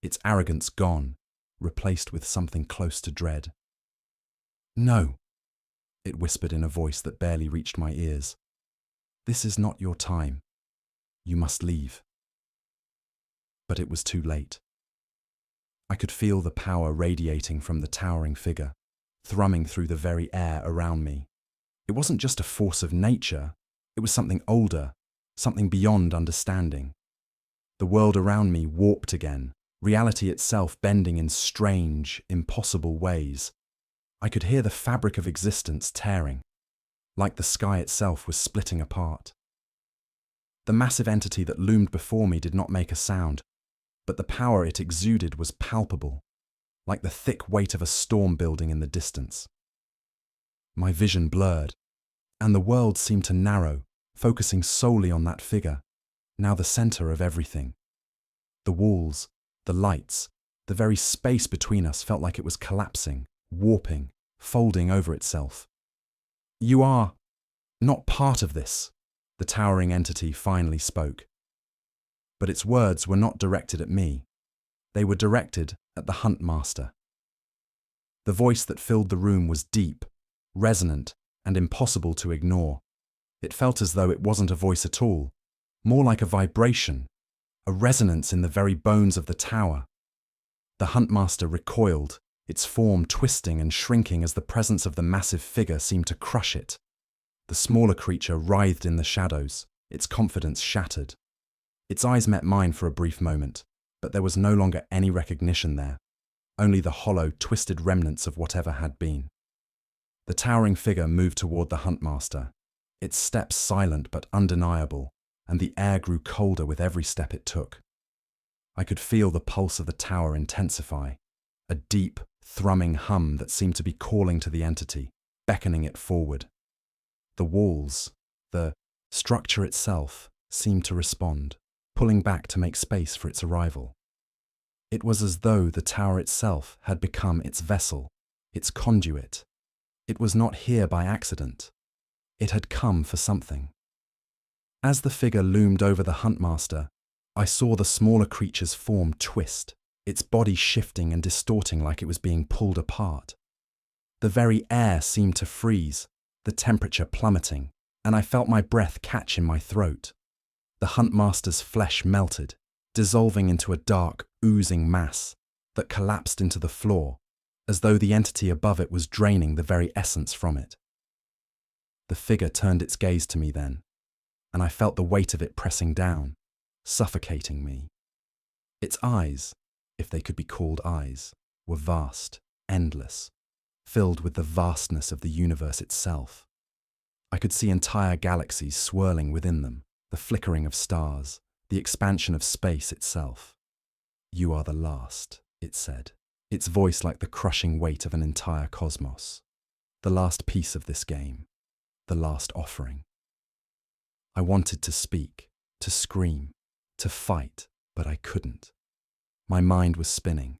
A: its arrogance gone, replaced with something close to dread. "No," it whispered in a voice that barely reached my ears. "This is not your time. You must leave." But it was too late. I could feel the power radiating from the towering figure, thrumming through the very air around me. It wasn't just a force of nature, it was something older, something beyond understanding. The world around me warped again, reality itself bending in strange, impossible ways. I could hear the fabric of existence tearing, like the sky itself was splitting apart. The massive entity that loomed before me did not make a sound, but the power it exuded was palpable, like the thick weight of a storm building in the distance. My vision blurred, and the world seemed to narrow, focusing solely on that figure, now the center of everything. The walls, the lights, the very space between us felt like it was collapsing, warping, folding over itself. "You are not part of this," the towering entity finally spoke. But its words were not directed at me. They were directed at the Huntmaster. The voice that filled the room was deep, resonant, and impossible to ignore. It felt as though it wasn't a voice at all, more like a vibration, a resonance in the very bones of the tower. The Huntmaster recoiled, its form twisting and shrinking as the presence of the massive figure seemed to crush it. The smaller creature writhed in the shadows, its confidence shattered. Its eyes met mine for a brief moment, but there was no longer any recognition there, only the hollow, twisted remnants of whatever had been. The towering figure moved toward the Huntmaster, its steps silent but undeniable, and the air grew colder with every step it took. I could feel the pulse of the tower intensify, a deep, thrumming hum that seemed to be calling to the entity, beckoning it forward. The walls, the structure itself, seemed to respond, pulling back to make space for its arrival. It was as though the tower itself had become its vessel, its conduit. It was not here by accident. It had come for something. As the figure loomed over the Huntmaster, I saw the smaller creature's form twist, its body shifting and distorting like it was being pulled apart. The very air seemed to freeze, the temperature plummeting, and I felt my breath catch in my throat. The Huntmaster's flesh melted, dissolving into a dark, oozing mass that collapsed into the floor, as though the entity above it was draining the very essence from it. The figure turned its gaze to me then, and I felt the weight of it pressing down, suffocating me. Its eyes, if they could be called eyes, were vast, endless, filled with the vastness of the universe itself. I could see entire galaxies swirling within them, the flickering of stars, the expansion of space itself. "You are the last," it said, its voice like the crushing weight of an entire cosmos. "The last piece of this game, the last offering." I wanted to speak, to scream, to fight, but I couldn't. My mind was spinning,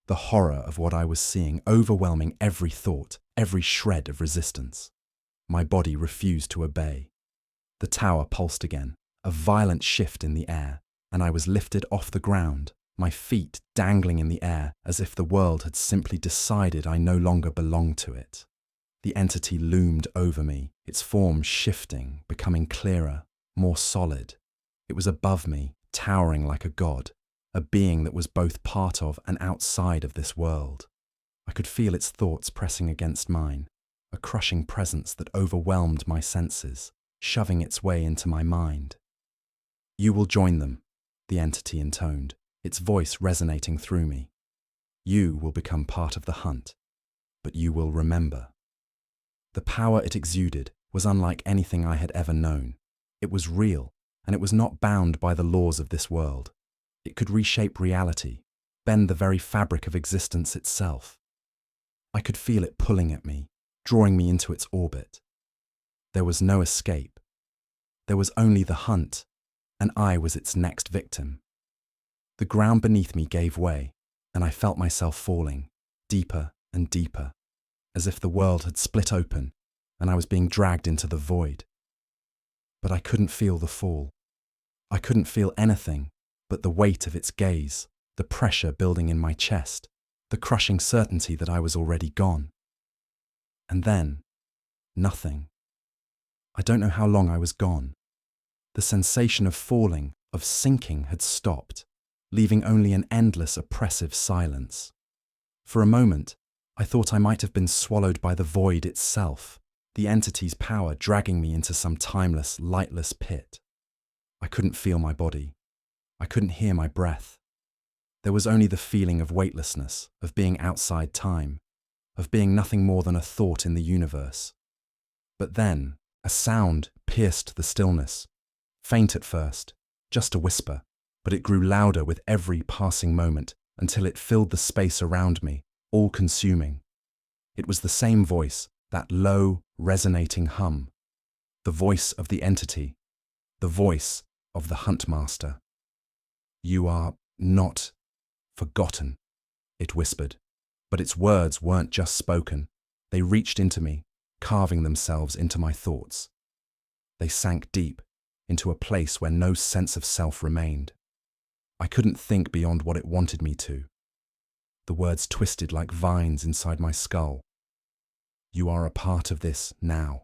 A: the horror of what I was seeing overwhelming every thought, every shred of resistance. My body refused to obey. The tower pulsed again, a violent shift in the air, and I was lifted off the ground, my feet dangling in the air as if the world had simply decided I no longer belonged to it. The entity loomed over me, its form shifting, becoming clearer, more solid. It was above me, towering like a god, a being that was both part of and outside of this world. I could feel its thoughts pressing against mine, a crushing presence that overwhelmed my senses, shoving its way into my mind. "You will join them," the entity intoned, its voice resonating through me. "You will become part of the hunt, but you will remember." The power it exuded was unlike anything I had ever known. It was real, and it was not bound by the laws of this world. It could reshape reality, bend the very fabric of existence itself. I could feel it pulling at me, drawing me into its orbit. There was no escape. There was only the hunt, and I was its next victim. The ground beneath me gave way, and I felt myself falling, deeper and deeper, as if the world had split open and I was being dragged into the void. But I couldn't feel the fall. I couldn't feel anything but the weight of its gaze, the pressure building in my chest, the crushing certainty that I was already gone. And then, nothing. I don't know how long I was gone. The sensation of falling, of sinking, had stopped, leaving only an endless oppressive silence. For a moment, I thought I might have been swallowed by the void itself, the entity's power dragging me into some timeless, lightless pit. I couldn't feel my body. I couldn't hear my breath. There was only the feeling of weightlessness, of being outside time, of being nothing more than a thought in the universe. But then, a sound pierced the stillness. Faint at first, just a whisper, but it grew louder with every passing moment until it filled the space around me, all-consuming. It was the same voice, that low, resonating hum. The voice of the entity, the voice of the Huntmaster. "You are not forgotten," it whispered. But its words weren't just spoken. They reached into me, carving themselves into my thoughts. They sank deep, into a place where no sense of self remained. I couldn't think beyond what it wanted me to. The words twisted like vines inside my skull. "You are a part of this now."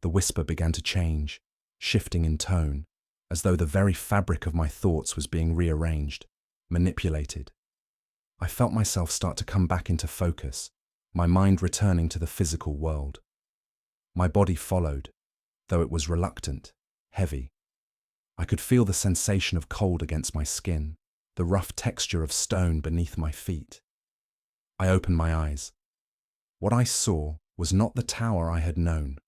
A: The whisper began to change, shifting in tone, as though the very fabric of my thoughts was being rearranged, manipulated. I felt myself start to come back into focus, my mind returning to the physical world. My body followed, though it was reluctant, heavy. I could feel the sensation of cold against my skin, the rough texture of stone beneath my feet. I opened my eyes. What I saw was not the tower I had known.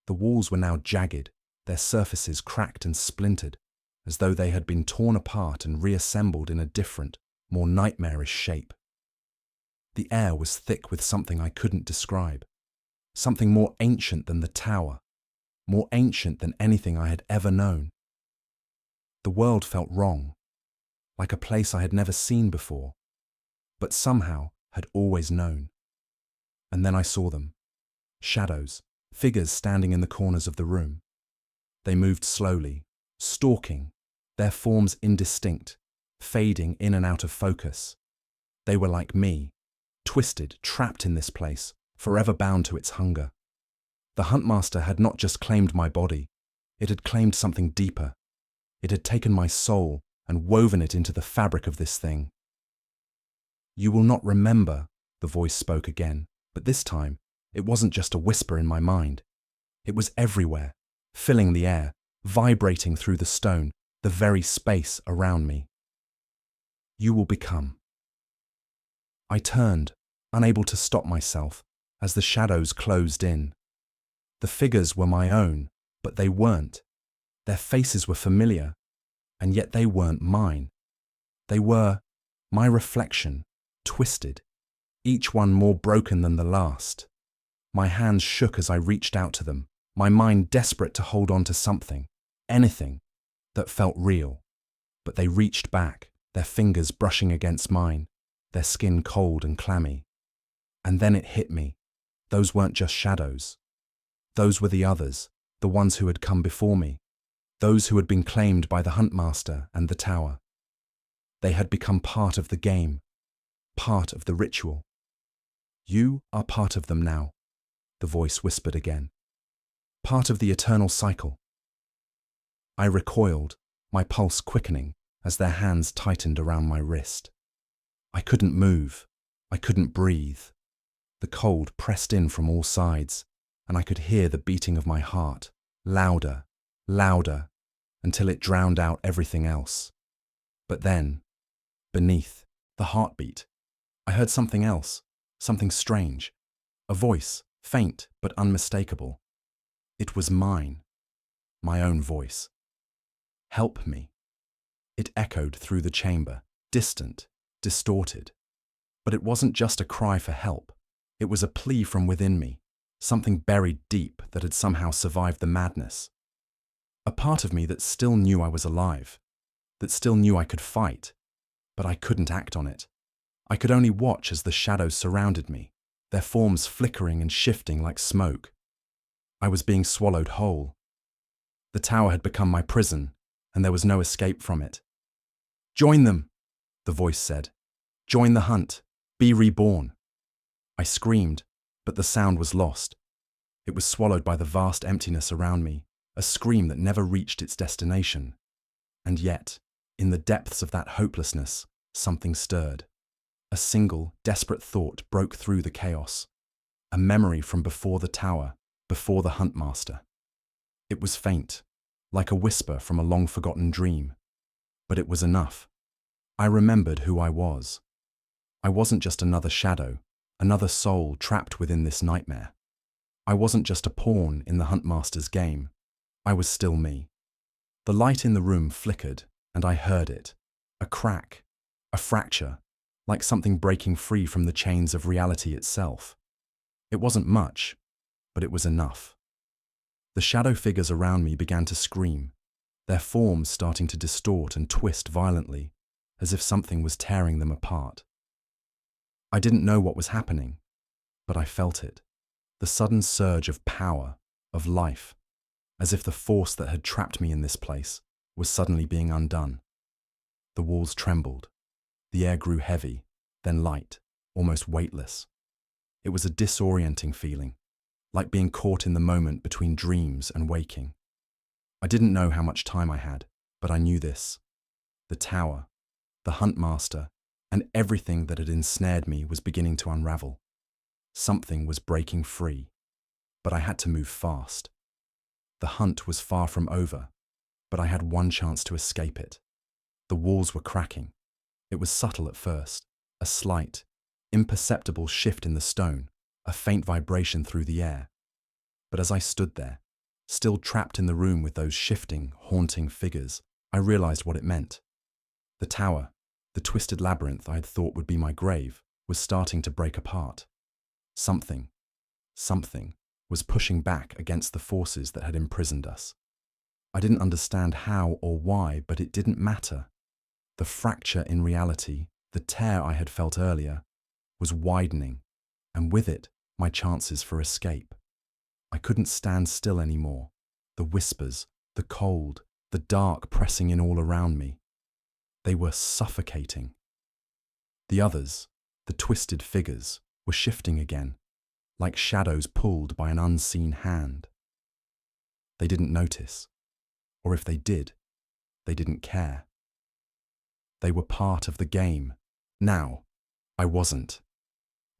A: The walls were now jagged, their surfaces cracked and splintered, as though they had been torn apart and reassembled in a different, more nightmarish shape. The air was thick with something I couldn't describe, something more ancient than the tower, more ancient than anything I had ever known. The world felt wrong, like a place I had never seen before, but somehow had always known. And then I saw them, shadows, figures standing in the corners of the room. They moved slowly, stalking, their forms indistinct, fading in and out of focus. They were like me, twisted, trapped in this place, forever bound to its hunger. The Huntmaster had not just claimed my body, it had claimed something deeper. It had taken my soul and woven it into the fabric of this thing. "You will not remember," the voice spoke again, but this time it wasn't just a whisper in my mind. It was everywhere, filling the air, vibrating through the stone, the very space around me. "You will become." I turned, unable to stop myself, as the shadows closed in. The figures were my own, but they weren't. Their faces were familiar, and yet they weren't mine. They were my reflection, twisted, each one more broken than the last. My hands shook as I reached out to them, my mind desperate to hold on to something, anything, that felt real. But they reached back, their fingers brushing against mine, their skin cold and clammy. And then it hit me. Those weren't just shadows. Those were the others, the ones who had come before me, those who had been claimed by the Huntmaster and the tower. They had become part of the game, part of the ritual. You are part of them now, the voice whispered again. Part of the eternal cycle. I recoiled, my pulse quickening as their hands tightened around my wrist. I couldn't move. I couldn't breathe. The cold pressed in from all sides, and I could hear the beating of my heart, louder, louder, until it drowned out everything else. But then, beneath the heartbeat, I heard something else, something strange, a voice, faint but unmistakable. It was mine, my own voice. Help me. It echoed through the chamber, distant, distorted. But it wasn't just a cry for help. It was a plea from within me, something buried deep that had somehow survived the madness. A part of me that still knew I was alive, that still knew I could fight, but I couldn't act on it. I could only watch as the shadows surrounded me, their forms flickering and shifting like smoke. I was being swallowed whole. The tower had become my prison, and there was no escape from it. Join them, the voice said. Join the hunt. Be reborn. I screamed, but the sound was lost. It was swallowed by the vast emptiness around me, a scream that never reached its destination. And yet, in the depths of that hopelessness, something stirred. A single, desperate thought broke through the chaos. A memory from before the tower, before the Huntmaster. It was faint, like a whisper from a long-forgotten dream. But it was enough. I remembered who I was. I wasn't just another shadow, another soul trapped within this nightmare. I wasn't just a pawn in the Huntmaster's game. I was still me. The light in the room flickered, and I heard it. A crack, a fracture, like something breaking free from the chains of reality itself. It wasn't much, but it was enough. The shadow figures around me began to scream, their forms starting to distort and twist violently, as if something was tearing them apart. I didn't know what was happening, but I felt it. The sudden surge of power, of life, as if the force that had trapped me in this place was suddenly being undone. The walls trembled. The air grew heavy, then light, almost weightless. It was a disorienting feeling, like being caught in the moment between dreams and waking. I didn't know how much time I had, but I knew this. The tower, the Huntmaster, and everything that had ensnared me was beginning to unravel. Something was breaking free, but I had to move fast. The hunt was far from over, but I had one chance to escape it. The walls were cracking. It was subtle at first, a slight, imperceptible shift in the stone, a faint vibration through the air. But as I stood there, still trapped in the room with those shifting, haunting figures, I realized what it meant. The tower, the twisted labyrinth I had thought would be my grave, was starting to break apart. Something was pushing back against the forces that had imprisoned us. I didn't understand how or why, but it didn't matter. The fracture in reality, the tear I had felt earlier, was widening, and with it, my chances for escape. I couldn't stand still anymore. The whispers, the cold, the dark pressing in all around me. They were suffocating. The others, the twisted figures, were shifting again, like shadows pulled by an unseen hand. They didn't notice, or if they did, they didn't care. They were part of the game. Now, I wasn't.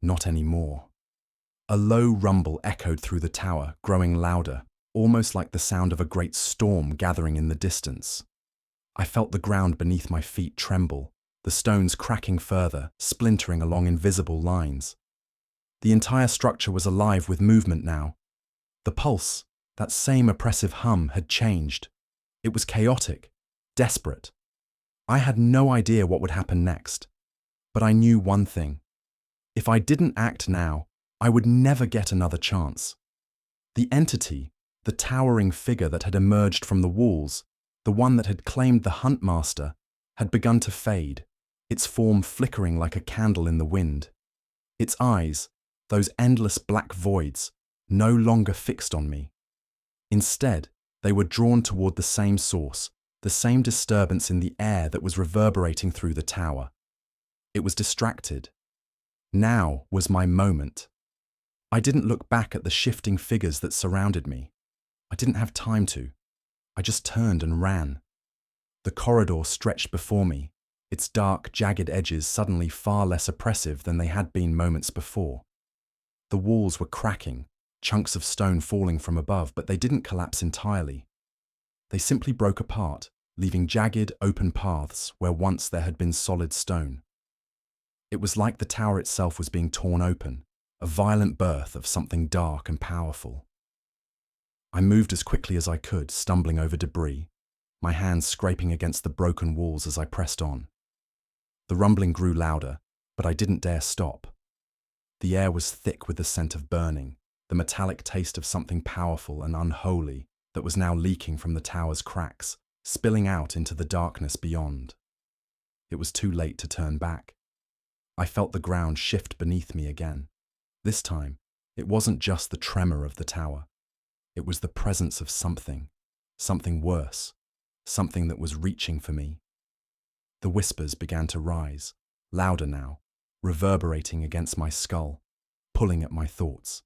A: Not anymore. A low rumble echoed through the tower, growing louder, almost like the sound of a great storm gathering in the distance. I felt the ground beneath my feet tremble, the stones cracking further, splintering along invisible lines. The entire structure was alive with movement now. The pulse, that same oppressive hum, had changed. It was chaotic, desperate. I had no idea what would happen next, but I knew one thing. If I didn't act now, I would never get another chance. The entity, the towering figure that had emerged from the walls, the one that had claimed the Huntmaster, had begun to fade, its form flickering like a candle in the wind. Its eyes, those endless black voids, no longer fixed on me. Instead, they were drawn toward the same source, the same disturbance in the air that was reverberating through the tower. It was distracted. Now was my moment. I didn't look back at the shifting figures that surrounded me. I didn't have time to. I just turned and ran. The corridor stretched before me, its dark, jagged edges suddenly far less oppressive than they had been moments before. The walls were cracking, chunks of stone falling from above, but they didn't collapse entirely. They simply broke apart, leaving jagged, open paths where once there had been solid stone. It was like the tower itself was being torn open, a violent birth of something dark and powerful. I moved as quickly as I could, stumbling over debris, my hands scraping against the broken walls as I pressed on. The rumbling grew louder, but I didn't dare stop. The air was thick with the scent of burning, the metallic taste of something powerful and unholy that was now leaking from the tower's cracks, spilling out into the darkness beyond. It was too late to turn back. I felt the ground shift beneath me again. This time, it wasn't just the tremor of the tower. It was the presence of something worse, something that was reaching for me. The whispers began to rise, louder now, reverberating against my skull, pulling at my thoughts.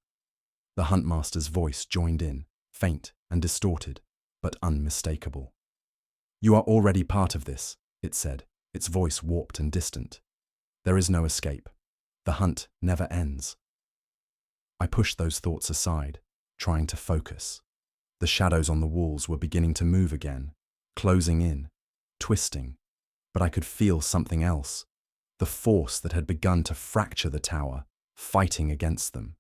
A: The Huntmaster's voice joined in, faint and distorted, but unmistakable. "You are already part of this," it said, its voice warped and distant. "There is no escape. The hunt never ends." I pushed those thoughts aside, trying to focus. The shadows on the walls were beginning to move again, closing in, twisting, but I could feel something else, the force that had begun to fracture the tower, fighting against them.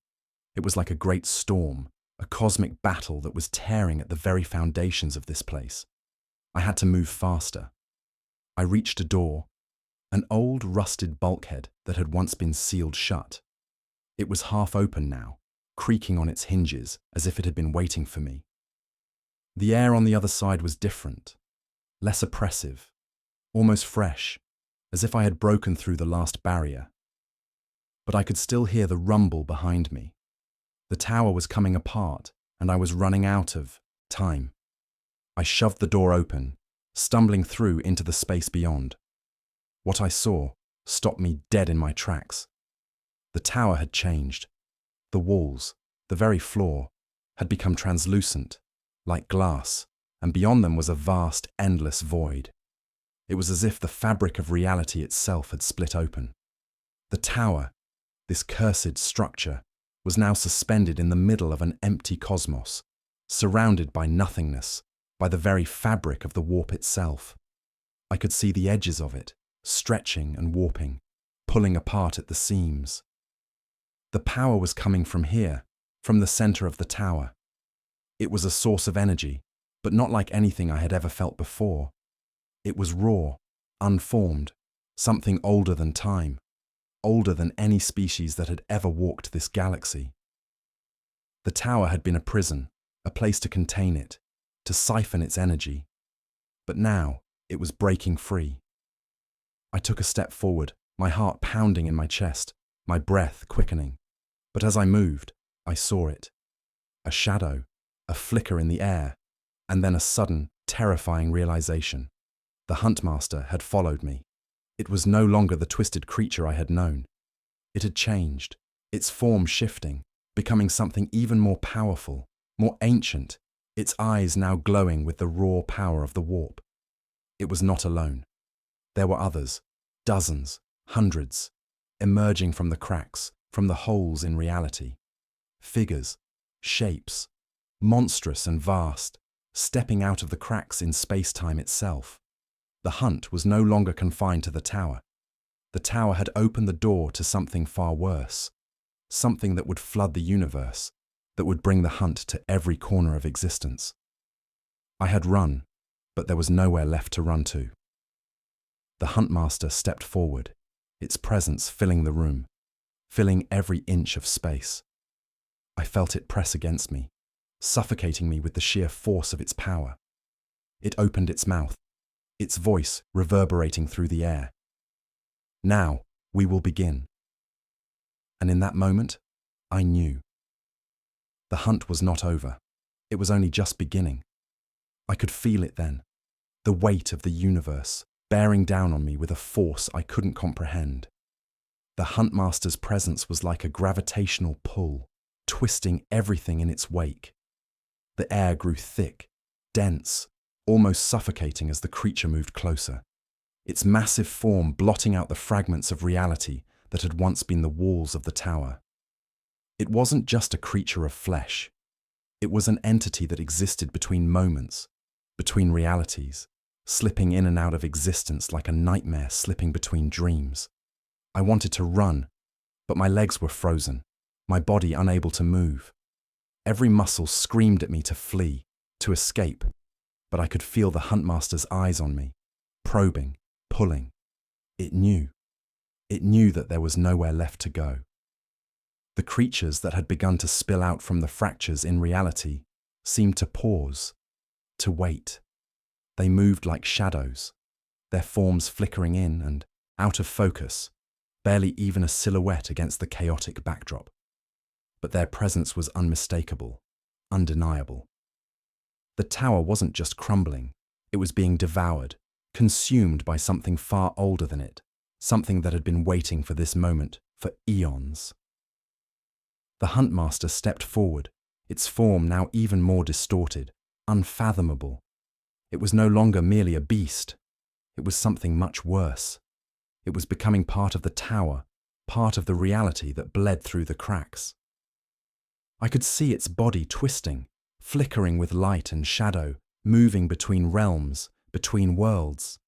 A: It was like a great storm, a cosmic battle that was tearing at the very foundations of this place. I had to move faster. I reached a door, an old rusted bulkhead that had once been sealed shut. It was half open now, creaking on its hinges as if it had been waiting for me. The air on the other side was different, less oppressive, almost fresh, as if I had broken through the last barrier. But I could still hear the rumble behind me. The tower was coming apart, and I was running out of time. I shoved the door open, stumbling through into the space beyond. What I saw stopped me dead in my tracks. The tower had changed. The walls, the very floor, had become translucent, like glass, and beyond them was a vast, endless void. It was as if the fabric of reality itself had split open. The tower, this cursed structure, was now suspended in the middle of an empty cosmos, surrounded by nothingness, by the very fabric of the warp itself. I could see the edges of it, stretching and warping, pulling apart at the seams. The power was coming from here, from the center of the tower. It was a source of energy, but not like anything I had ever felt before. It was raw, unformed, something older than time, older than any species that had ever walked this galaxy. The tower had been a prison, a place to contain it, to siphon its energy. But now it was breaking free. I took a step forward, my heart pounding in my chest, my breath quickening. But as I moved, I saw it. A shadow, a flicker in the air, and then a sudden, terrifying realization. The Huntmaster had followed me. It was no longer the twisted creature I had known. It had changed, its form shifting, becoming something even more powerful, more ancient, its eyes now glowing with the raw power of the warp. It was not alone. There were others, dozens, hundreds, emerging from the cracks, from the holes in reality. Figures, shapes, monstrous and vast, stepping out of the cracks in space-time itself. The hunt was no longer confined to the tower. The tower had opened the door to something far worse, something that would flood the universe, that would bring the hunt to every corner of existence. I had run, but there was nowhere left to run to. The Huntmaster stepped forward, its presence filling the room, filling every inch of space. I felt it press against me, suffocating me with the sheer force of its power. It opened its mouth, its voice reverberating through the air. "Now, we will begin." And in that moment, I knew. The hunt was not over. it was only just beginning. I could feel it then, the weight of the universe bearing down on me with a force I couldn't comprehend. The Huntmaster's presence was like a gravitational pull, twisting everything in its wake. The air grew thick, dense, almost suffocating as the creature moved closer, its massive form blotting out the fragments of reality that had once been the walls of the tower. It wasn't just a creature of flesh. It was an entity that existed between moments, between realities, slipping in and out of existence like a nightmare slipping between dreams. I wanted to run, but my legs were frozen, my body unable to move. Every muscle screamed at me to flee, to escape, but I could feel the Huntmaster's eyes on me, probing, pulling. It knew that there was nowhere left to go. The creatures that had begun to spill out from the fractures in reality seemed to pause, to wait. They moved like shadows, their forms flickering in and out of focus, barely even a silhouette against the chaotic backdrop. But their presence was unmistakable, undeniable. The tower wasn't just crumbling, it was being devoured, consumed by something far older than it, something that had been waiting for this moment for eons. The Huntmaster stepped forward, its form now even more distorted, unfathomable. It was no longer merely a beast. It was something much worse. It was becoming part of the tower, part of the reality that bled through the cracks. I could see its body twisting, flickering with light and shadow, moving between realms, between worlds.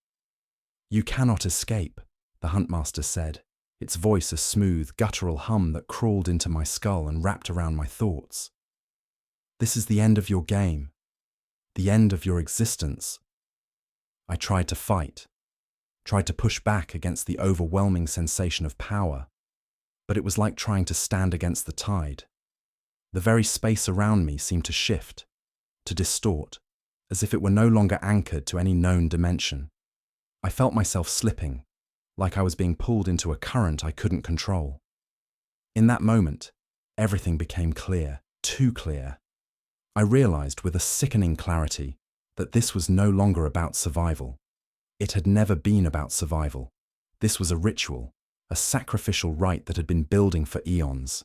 A: "You cannot escape," the Huntmaster said, its voice a smooth, guttural hum that crawled into my skull and wrapped around my thoughts. "This is the end of your game, the end of your existence." I tried to fight, tried to push back against the overwhelming sensation of power, but it was like trying to stand against the tide. The very space around me seemed to shift, to distort, as if it were no longer anchored to any known dimension. I felt myself slipping, like I was being pulled into a current I couldn't control. In that moment, everything became clear, too clear. I realized with a sickening clarity that this was no longer about survival. It had never been about survival. This was a ritual, a sacrificial rite that had been building for eons.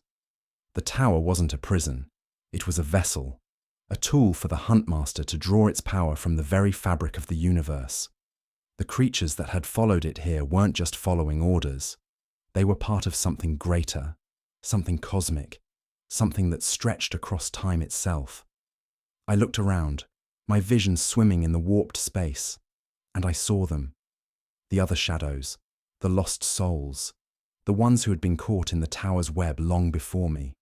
A: The tower wasn't a prison. It was a vessel, a tool for the Huntmaster to draw its power from the very fabric of the universe. The creatures that had followed it here weren't just following orders. They were part of something greater, something cosmic, something that stretched across time itself. I looked around, my vision swimming in the warped space, and I saw them. The other shadows, the lost souls, the ones who had been caught in the tower's web long before me.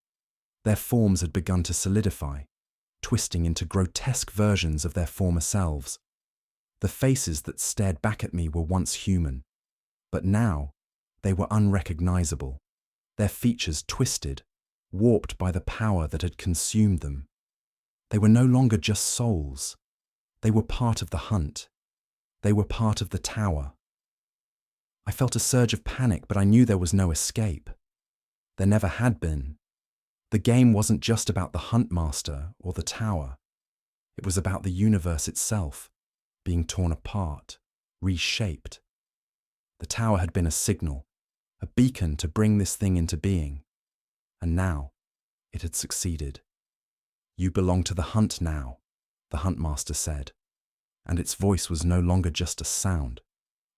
A: Their forms had begun to solidify, twisting into grotesque versions of their former selves. The faces that stared back at me were once human, but now they were unrecognizable, their features twisted, warped by the power that had consumed them. They were no longer just souls. They were part of the hunt. They were part of the tower. I felt a surge of panic, but I knew there was no escape. There never had been. The game wasn't just about the Huntmaster or the tower. It was about the universe itself, being torn apart, reshaped. The tower had been a signal, a beacon to bring this thing into being. And now, it had succeeded. "You belong to the hunt now," the Huntmaster said, and its voice was no longer just a sound.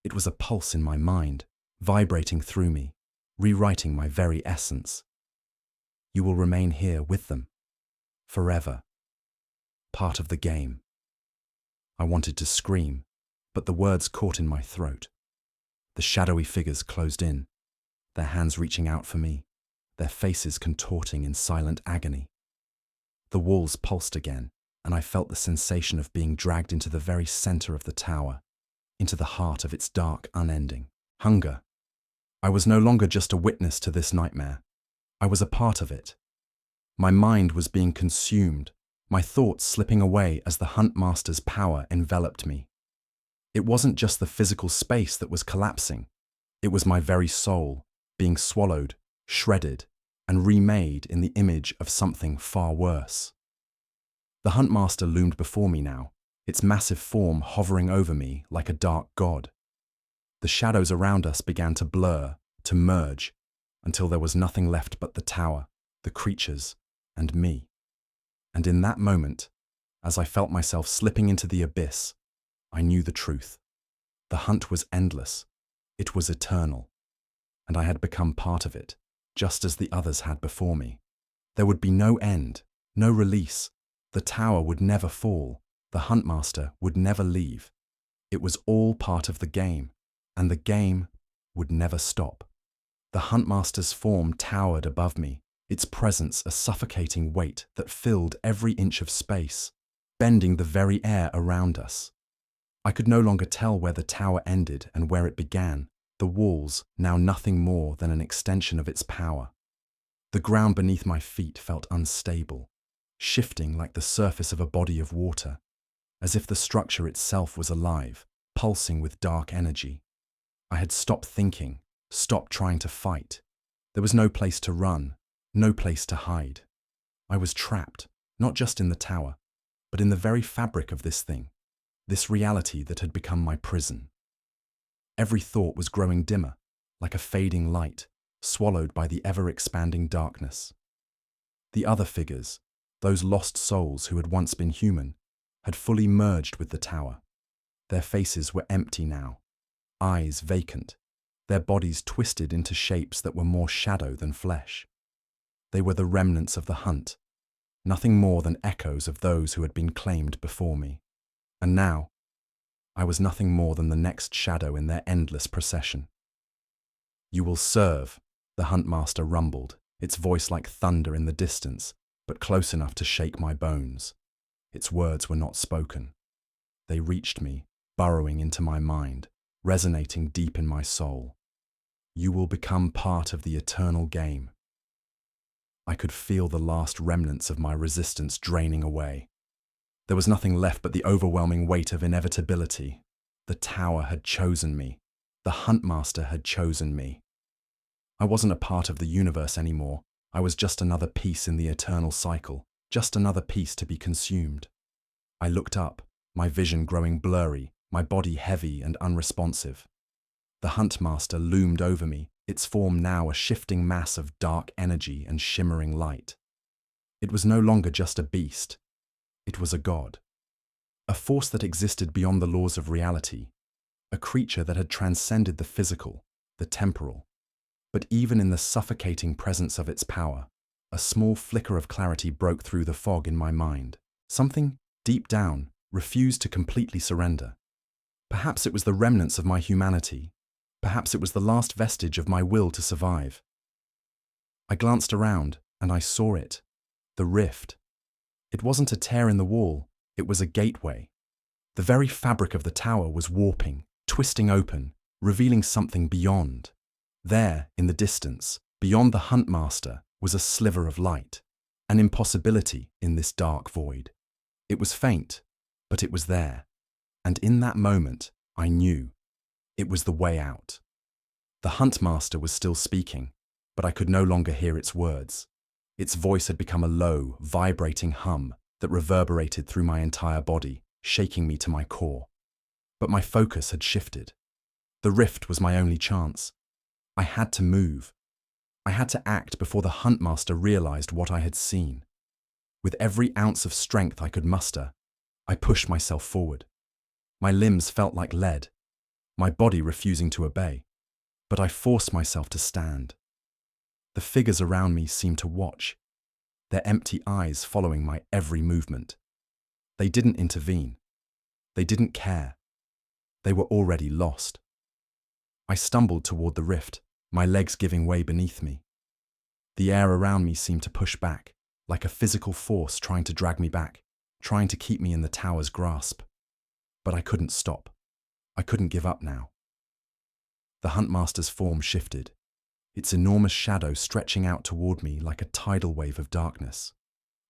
A: It was a pulse in my mind, vibrating through me, rewriting my very essence. "You will remain here with them, forever, part of the game." I wanted to scream, but the words caught in my throat. The shadowy figures closed in, their hands reaching out for me, their faces contorting in silent agony. The walls pulsed again, and I felt the sensation of being dragged into the very center of the tower, into the heart of its dark, unending hunger. I was no longer just a witness to this nightmare. I was a part of it. My mind was being consumed, my thoughts slipping away as the Huntmaster's power enveloped me. It wasn't just the physical space that was collapsing. It was my very soul, being swallowed, shredded, and remade in the image of something far worse. The Huntmaster loomed before me now, its massive form hovering over me like a dark god. The shadows around us began to blur, to merge, until there was nothing left but the tower, the creatures, and me. And in that moment, as I felt myself slipping into the abyss, I knew the truth. The hunt was endless. It was eternal. And I had become part of it, just as the others had before me. There would be no end, no release. The tower would never fall. The Huntmaster would never leave. It was all part of the game, and the game would never stop. The Huntmaster's form towered above me, its presence a suffocating weight that filled every inch of space, bending the very air around us. I could no longer tell where the tower ended and where it began, the walls now nothing more than an extension of its power. The ground beneath my feet felt unstable, shifting like the surface of a body of water, as if the structure itself was alive, pulsing with dark energy. I had stopped thinking, stopped trying to fight. There was no place to run, no place to hide. I was trapped, not just in the tower, but in the very fabric of this thing, this reality that had become my prison. Every thought was growing dimmer, like a fading light, swallowed by the ever-expanding darkness. The other figures, those lost souls who had once been human, had fully merged with the tower. Their faces were empty now, eyes vacant, their bodies twisted into shapes that were more shadow than flesh. They were the remnants of the hunt, nothing more than echoes of those who had been claimed before me. And now, I was nothing more than the next shadow in their endless procession. "You will serve," the Huntmaster rumbled, its voice like thunder in the distance, but close enough to shake my bones. Its words were not spoken. They reached me, burrowing into my mind, resonating deep in my soul. "You will become part of the eternal game." I could feel the last remnants of my resistance draining away. There was nothing left but the overwhelming weight of inevitability. The tower had chosen me. The Huntmaster had chosen me. I wasn't a part of the universe anymore. I was just another piece in the eternal cycle, just another piece to be consumed. I looked up, my vision growing blurry, my body heavy and unresponsive. The Huntmaster loomed over me, its form now a shifting mass of dark energy and shimmering light. It was no longer just a beast. It was a god. A force that existed beyond the laws of reality. A creature that had transcended the physical, the temporal. But even in the suffocating presence of its power, a small flicker of clarity broke through the fog in my mind. Something, deep down, refused to completely surrender. Perhaps it was the remnants of my humanity. Perhaps it was the last vestige of my will to survive. I glanced around, and I saw it. The rift. It wasn't a tear in the wall, it was a gateway. The very fabric of the tower was warping, twisting open, revealing something beyond. There, in the distance, beyond the Huntmaster, was a sliver of light, an impossibility in this dark void. It was faint, but it was there. And in that moment, I knew. It was the way out. The Huntmaster was still speaking, but I could no longer hear its words. Its voice had become a low, vibrating hum that reverberated through my entire body, shaking me to my core. But my focus had shifted. The rift was my only chance. I had to move. I had to act before the Huntmaster realized what I had seen. With every ounce of strength I could muster, I pushed myself forward. My limbs felt like lead, my body refusing to obey, but I forced myself to stand. The figures around me seemed to watch, their empty eyes following my every movement. They didn't intervene. They didn't care. They were already lost. I stumbled toward the rift, my legs giving way beneath me. The air around me seemed to push back, like a physical force trying to drag me back, trying to keep me in the tower's grasp. But I couldn't stop. I couldn't give up now. The Huntmaster's form shifted, its enormous shadow stretching out toward me like a tidal wave of darkness.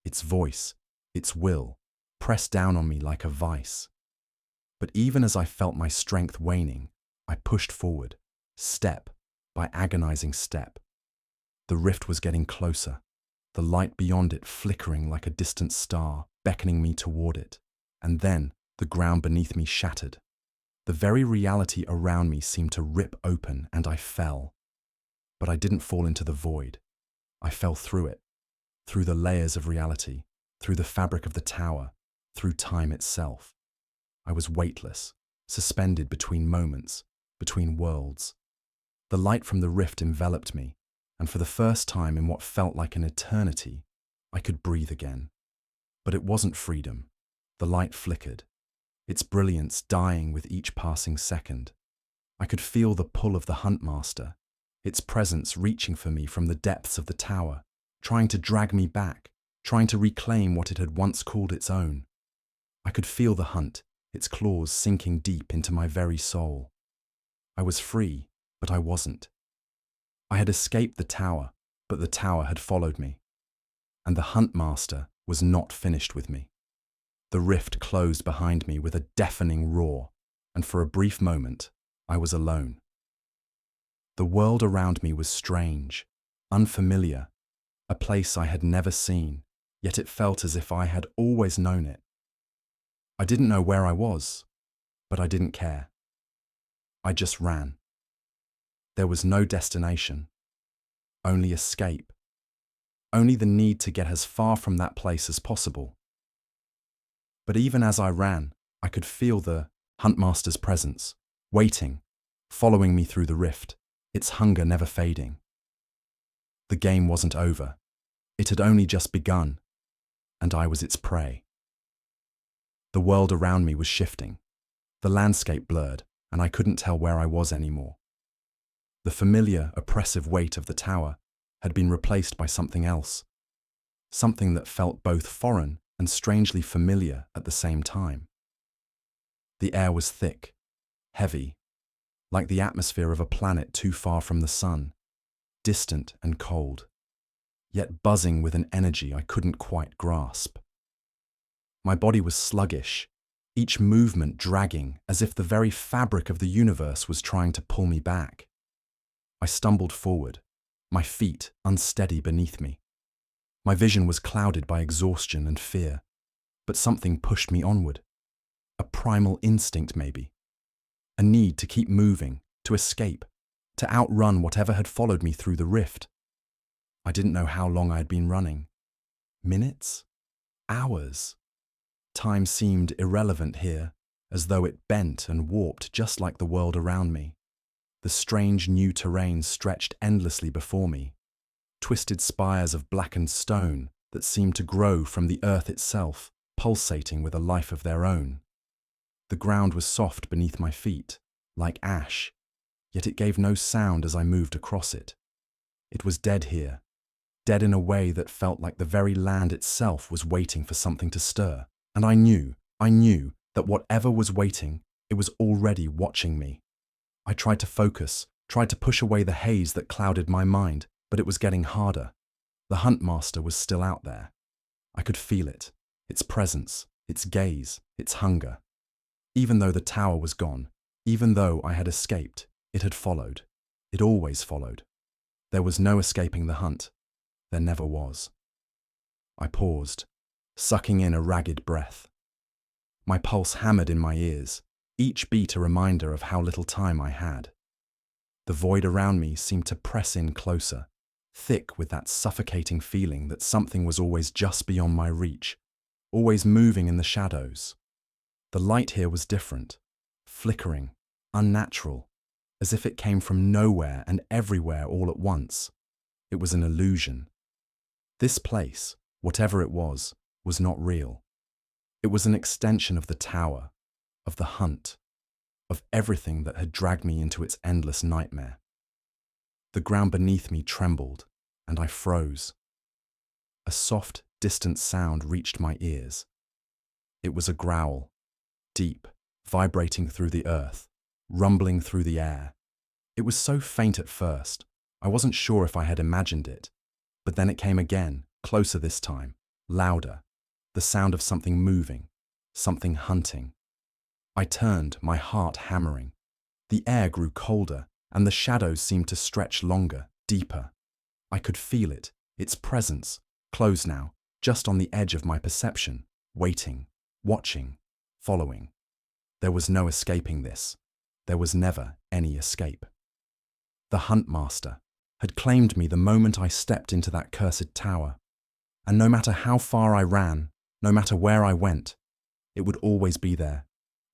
A: Its voice, its will, pressed down on me like a vice. But even as I felt my strength waning, I pushed forward, step by agonizing step. The rift was getting closer, the light beyond it flickering like a distant star, beckoning me toward it, and then the ground beneath me shattered. The very reality around me seemed to rip open, and I fell. But I didn't fall into the void. I fell through it, through the layers of reality, through the fabric of the tower, through time itself. I was weightless, suspended between moments, between worlds. The light from the rift enveloped me, and for the first time in what felt like an eternity, I could breathe again. But it wasn't freedom. The light flickered, its brilliance dying with each passing second. I could feel the pull of the Huntmaster, its presence reaching for me from the depths of the tower, trying to drag me back, trying to reclaim what it had once called its own. I could feel the hunt, its claws sinking deep into my very soul. I was free, but I wasn't. I had escaped the tower, but the tower had followed me. And the Huntmaster was not finished with me. The rift closed behind me with a deafening roar, and for a brief moment, I was alone. The world around me was strange, unfamiliar, a place I had never seen, yet it felt as if I had always known it. I didn't know where I was, but I didn't care. I just ran. There was no destination, only escape, only the need to get as far from that place as possible. But even as I ran, I could feel the Huntmaster's presence, waiting, following me through the rift, its hunger never fading. The game wasn't over. It had only just begun, and I was its prey. The world around me was shifting. The landscape blurred, and I couldn't tell where I was anymore. The familiar, oppressive weight of the tower had been replaced by something else, something that felt both foreign and strangely familiar at the same time. The air was thick, heavy, like the atmosphere of a planet too far from the sun, distant and cold, yet buzzing with an energy I couldn't quite grasp. My body was sluggish, each movement dragging as if the very fabric of the universe was trying to pull me back. I stumbled forward, my feet unsteady beneath me. My vision was clouded by exhaustion and fear, but something pushed me onward. A primal instinct, maybe. A need to keep moving, to escape, to outrun whatever had followed me through the rift. I didn't know how long I had been running. Minutes? Hours? Time seemed irrelevant here, as though it bent and warped just like the world around me. The strange new terrain stretched endlessly before me, twisted spires of blackened stone that seemed to grow from the earth itself, pulsating with a life of their own. The ground was soft beneath my feet, like ash, yet it gave no sound as I moved across it. It was dead here, dead in a way that felt like the very land itself was waiting for something to stir. And I knew that whatever was waiting, it was already watching me. I tried to focus, tried to push away the haze that clouded my mind, but it was getting harder. The Huntmaster was still out there. I could feel it, its presence, its gaze, its hunger. Even though the tower was gone, even though I had escaped, it had followed. It always followed. There was no escaping the hunt. There never was. I paused, sucking in a ragged breath. My pulse hammered in my ears, each beat a reminder of how little time I had. The void around me seemed to press in closer, thick with that suffocating feeling that something was always just beyond my reach, always moving in the shadows. The light here was different, flickering, unnatural, as if it came from nowhere and everywhere all at once. It was an illusion. This place, whatever it was not real. It was an extension of the tower, of the hunt, of everything that had dragged me into its endless nightmare. The ground beneath me trembled, and I froze. A soft, distant sound reached my ears. It was a growl, deep, vibrating through the earth, rumbling through the air. It was so faint at first, I wasn't sure if I had imagined it, but then it came again, closer this time, louder, the sound of something moving, something hunting. I turned, my heart hammering. The air grew colder, and the shadows seemed to stretch longer, deeper. I could feel it, its presence, close now, just on the edge of my perception, waiting, watching, following. There was no escaping this. There was never any escape. The Huntmaster had claimed me the moment I stepped into that cursed tower, and no matter how far I ran, no matter where I went, it would always be there,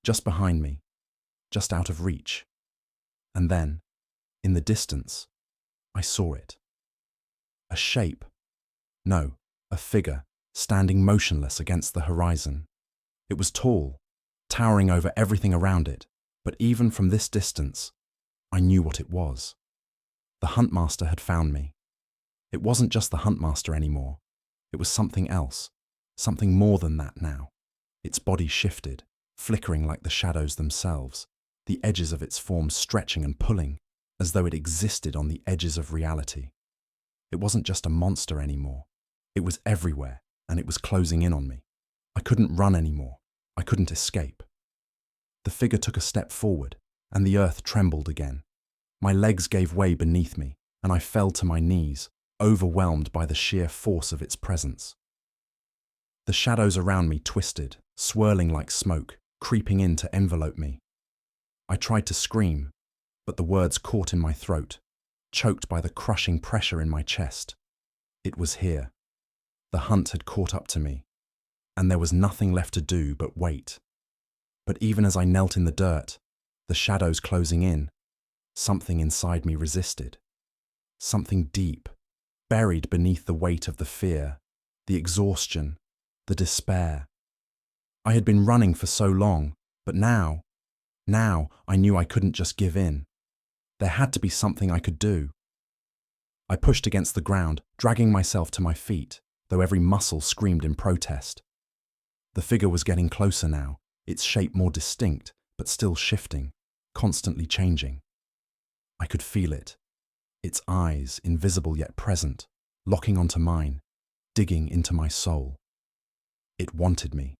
A: just behind me, just out of reach. And then, in the distance, I saw it. A shape. No, a figure, standing motionless against the horizon. It was tall, towering over everything around it, but even from this distance, I knew what it was. The Huntmaster had found me. It wasn't just the Huntmaster anymore. It was something else, something more than that now. Its body shifted, flickering like the shadows themselves, the edges of its form stretching and pulling, as though it existed on the edges of reality. It wasn't just a monster anymore. It was everywhere, and it was closing in on me. I couldn't run anymore. I couldn't escape. The figure took a step forward, and the earth trembled again. My legs gave way beneath me, and I fell to my knees, overwhelmed by the sheer force of its presence. The shadows around me twisted, swirling like smoke, creeping in to envelope me. I tried to scream, but the words caught in my throat, choked by the crushing pressure in my chest. It was here. The hunt had caught up to me, and there was nothing left to do but wait. But even as I knelt in the dirt, the shadows closing in, something inside me resisted. Something deep, buried beneath the weight of the fear, the exhaustion, the despair. I had been running for so long, but now I knew I couldn't just give in. There had to be something I could do. I pushed against the ground, dragging myself to my feet, though every muscle screamed in protest. The figure was getting closer now, its shape more distinct, but still shifting, constantly changing. I could feel it. Its eyes, invisible yet present, locking onto mine, digging into my soul. It wanted me.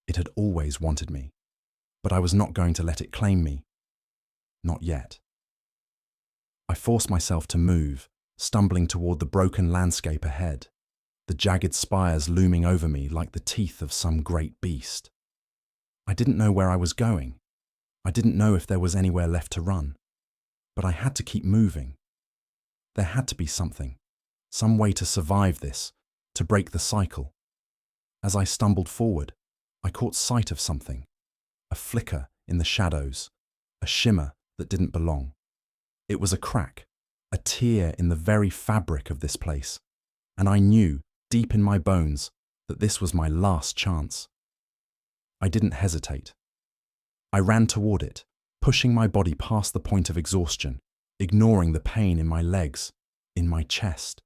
A: It had always wanted me. But I was not going to let it claim me. Not yet. I forced myself to move, stumbling toward the broken landscape ahead, the jagged spires looming over me like the teeth of some great beast. I didn't know where I was going. I didn't know if there was anywhere left to run. But I had to keep moving. There had to be something, some way to survive this, to break the cycle. As I stumbled forward, I caught sight of something, a flicker in the shadows, a shimmer that didn't belong. It was a crack, a tear in the very fabric of this place, and I knew, deep in my bones, that this was my last chance. I didn't hesitate. I ran toward it, pushing my body past the point of exhaustion, ignoring the pain in my legs, in my chest.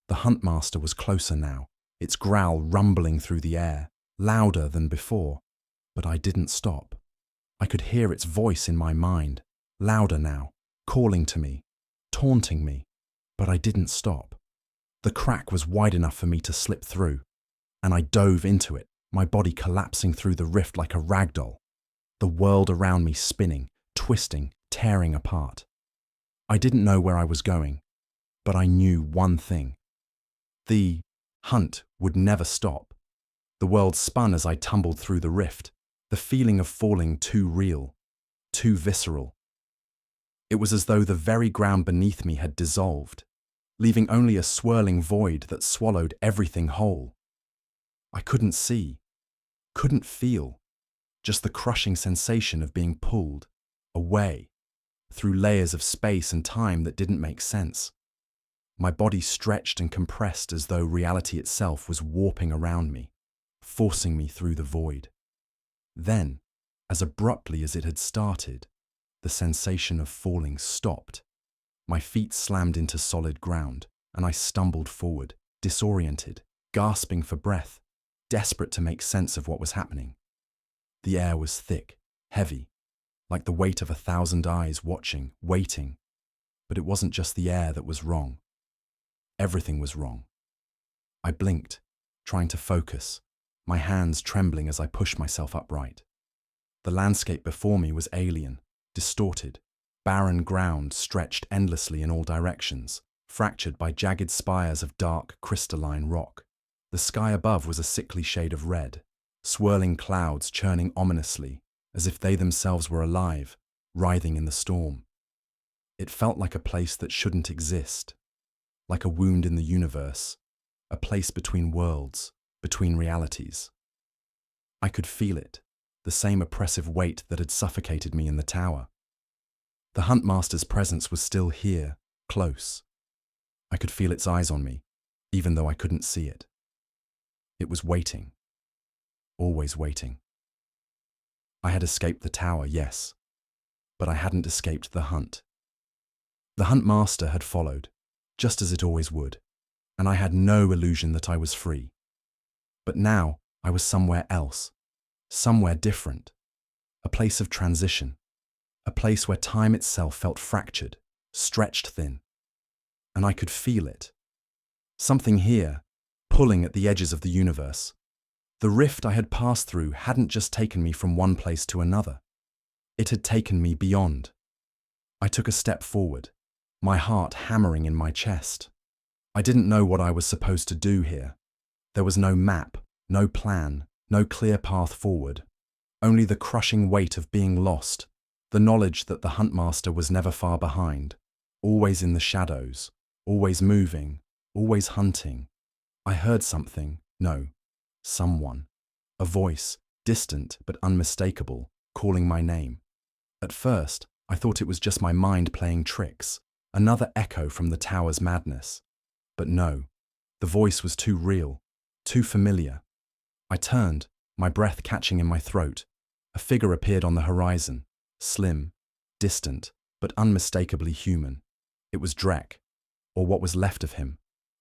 A: The Huntmaster was closer now, its growl rumbling through the air, louder than before, but I didn't stop. I could hear its voice in my mind, louder now, calling to me, taunting me, but I didn't stop. The crack was wide enough for me to slip through, and I dove into it, my body collapsing through the rift like a ragdoll, the world around me spinning, twisting, tearing apart. I didn't know where I was going, but I knew one thing. The hunt would never stop. The world spun as I tumbled through the rift, the feeling of falling too real, too visceral. It was as though the very ground beneath me had dissolved, leaving only a swirling void that swallowed everything whole. I couldn't see, couldn't feel, just the crushing sensation of being pulled away through layers of space and time that didn't make sense. My body stretched and compressed as though reality itself was warping around me, forcing me through the void. Then, as abruptly as it had started, the sensation of falling stopped. My feet slammed into solid ground, and I stumbled forward, disoriented, gasping for breath, desperate to make sense of what was happening. The air was thick, heavy, like the weight of 1,000 eyes watching, waiting. But it wasn't just the air that was wrong. Everything was wrong. I blinked, trying to focus, my hands trembling as I pushed myself upright. The landscape before me was alien, distorted. Barren ground stretched endlessly in all directions, fractured by jagged spires of dark, crystalline rock. The sky above was a sickly shade of red, swirling clouds churning ominously, as if they themselves were alive, writhing in the storm. It felt like a place that shouldn't exist, like a wound in the universe, a place between worlds, between realities. I could feel it, the same oppressive weight that had suffocated me in the tower. The Huntmaster's presence was still here, close. I could feel its eyes on me, even though I couldn't see it. It was waiting, always waiting. I had escaped the tower, yes, but I hadn't escaped the hunt. The Huntmaster had followed, just as it always would, and I had no illusion that I was free. But now I was somewhere else, somewhere different, a place of transition, a place where time itself felt fractured, stretched thin. And I could feel it. Something here, pulling at the edges of the universe. The rift I had passed through hadn't just taken me from one place to another. It had taken me beyond. I took a step forward, my heart hammering in my chest. I didn't know what I was supposed to do here. There was no map, no plan, no clear path forward. Only the crushing weight of being lost, the knowledge that the Huntmaster was never far behind, always in the shadows, always moving, always hunting. I heard something, no, someone. A voice, distant but unmistakable, calling my name. At first, I thought it was just my mind playing tricks, another echo from the tower's madness. But no, the voice was too real, too familiar. I turned, my breath catching in my throat. A figure appeared on the horizon, slim, distant, but unmistakably human. It was Drek, or what was left of him.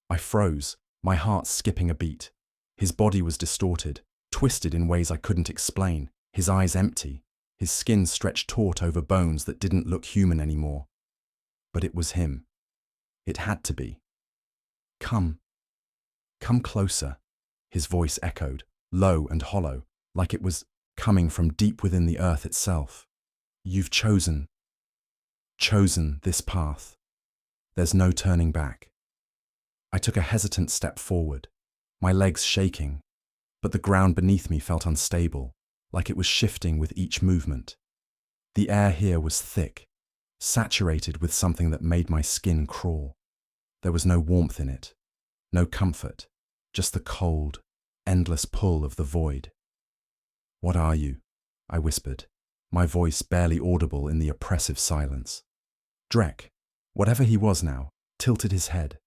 A: I froze, my heart skipping a beat. His body was distorted, twisted in ways I couldn't explain, his eyes empty, his skin stretched taut over bones that didn't look human anymore. But it was him. It had to be. Come closer, his voice echoed, low and hollow, like it was coming from deep within the earth itself. You've chosen this path. There's no turning back. I took a hesitant step forward, my legs shaking, but the ground beneath me felt unstable, like it was shifting with each movement. The air here was thick, saturated with something that made my skin crawl. There was no warmth in it, no comfort, just the cold, endless pull of the void. What are you? I whispered, my voice barely audible in the oppressive silence. Drek, whatever he was now, tilted his head,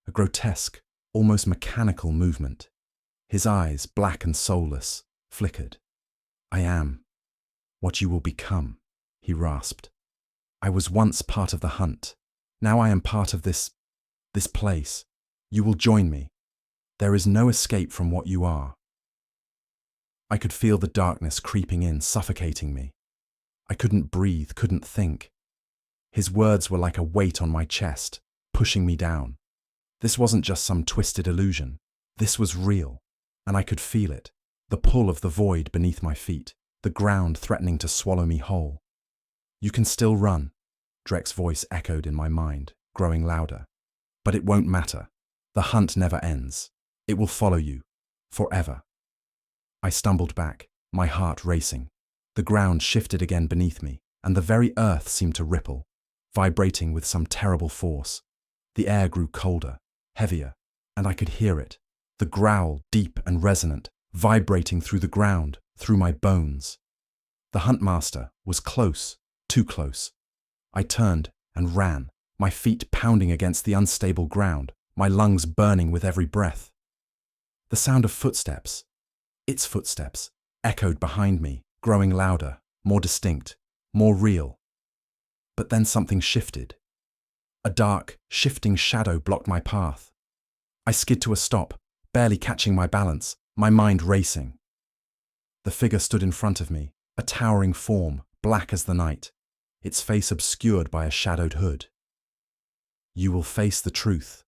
A: a grotesque, almost mechanical movement. His eyes, black and soulless, flickered. I am what you will become, he rasped. I was once part of the hunt. Now I am part of this place. You will join me. There is no escape from what you are. I could feel the darkness creeping in, suffocating me. I couldn't breathe, couldn't think. His words were like a weight on my chest, pushing me down. This wasn't just some twisted illusion. This was real, and I could feel it, the pull of the void beneath my feet, the ground threatening to swallow me whole. You can still run, Drek's voice echoed in my mind, growing louder. But it won't matter. The hunt never ends. It will follow you, forever. I stumbled back, my heart racing. The ground shifted again beneath me, and the very earth seemed to ripple, vibrating with some terrible force. The air grew colder, heavier, and I could hear it, the growl deep and resonant, vibrating through the ground, through my bones. The Huntmaster was close, too close. I turned and ran, my feet pounding against the unstable ground, my lungs burning with every breath. The sound of footsteps, its footsteps, echoed behind me, growing louder, more distinct, more real. But then something shifted. A dark, shifting shadow blocked my path. I skid to a stop, barely catching my balance, my mind racing. The figure stood in front of me, a towering form, black as the night, its face obscured by a shadowed hood. You will face the truth,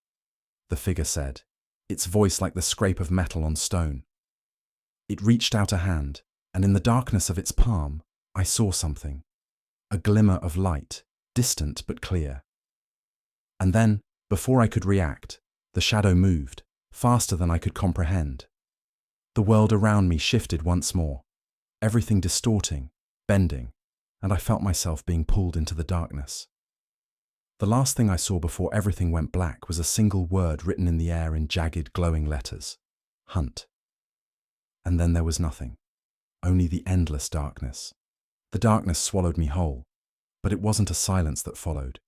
A: the figure said, its voice like the scrape of metal on stone. It reached out a hand, and in the darkness of its palm, I saw something. A glimmer of light, distant but clear. And then, before I could react, the shadow moved, faster than I could comprehend. The world around me shifted once more, everything distorting, bending, and I felt myself being pulled into the darkness. The last thing I saw before everything went black was a single word written in the air in jagged, glowing letters: Hunt. And then there was nothing, only the endless darkness. The darkness swallowed me whole, but it wasn't a silence that followed.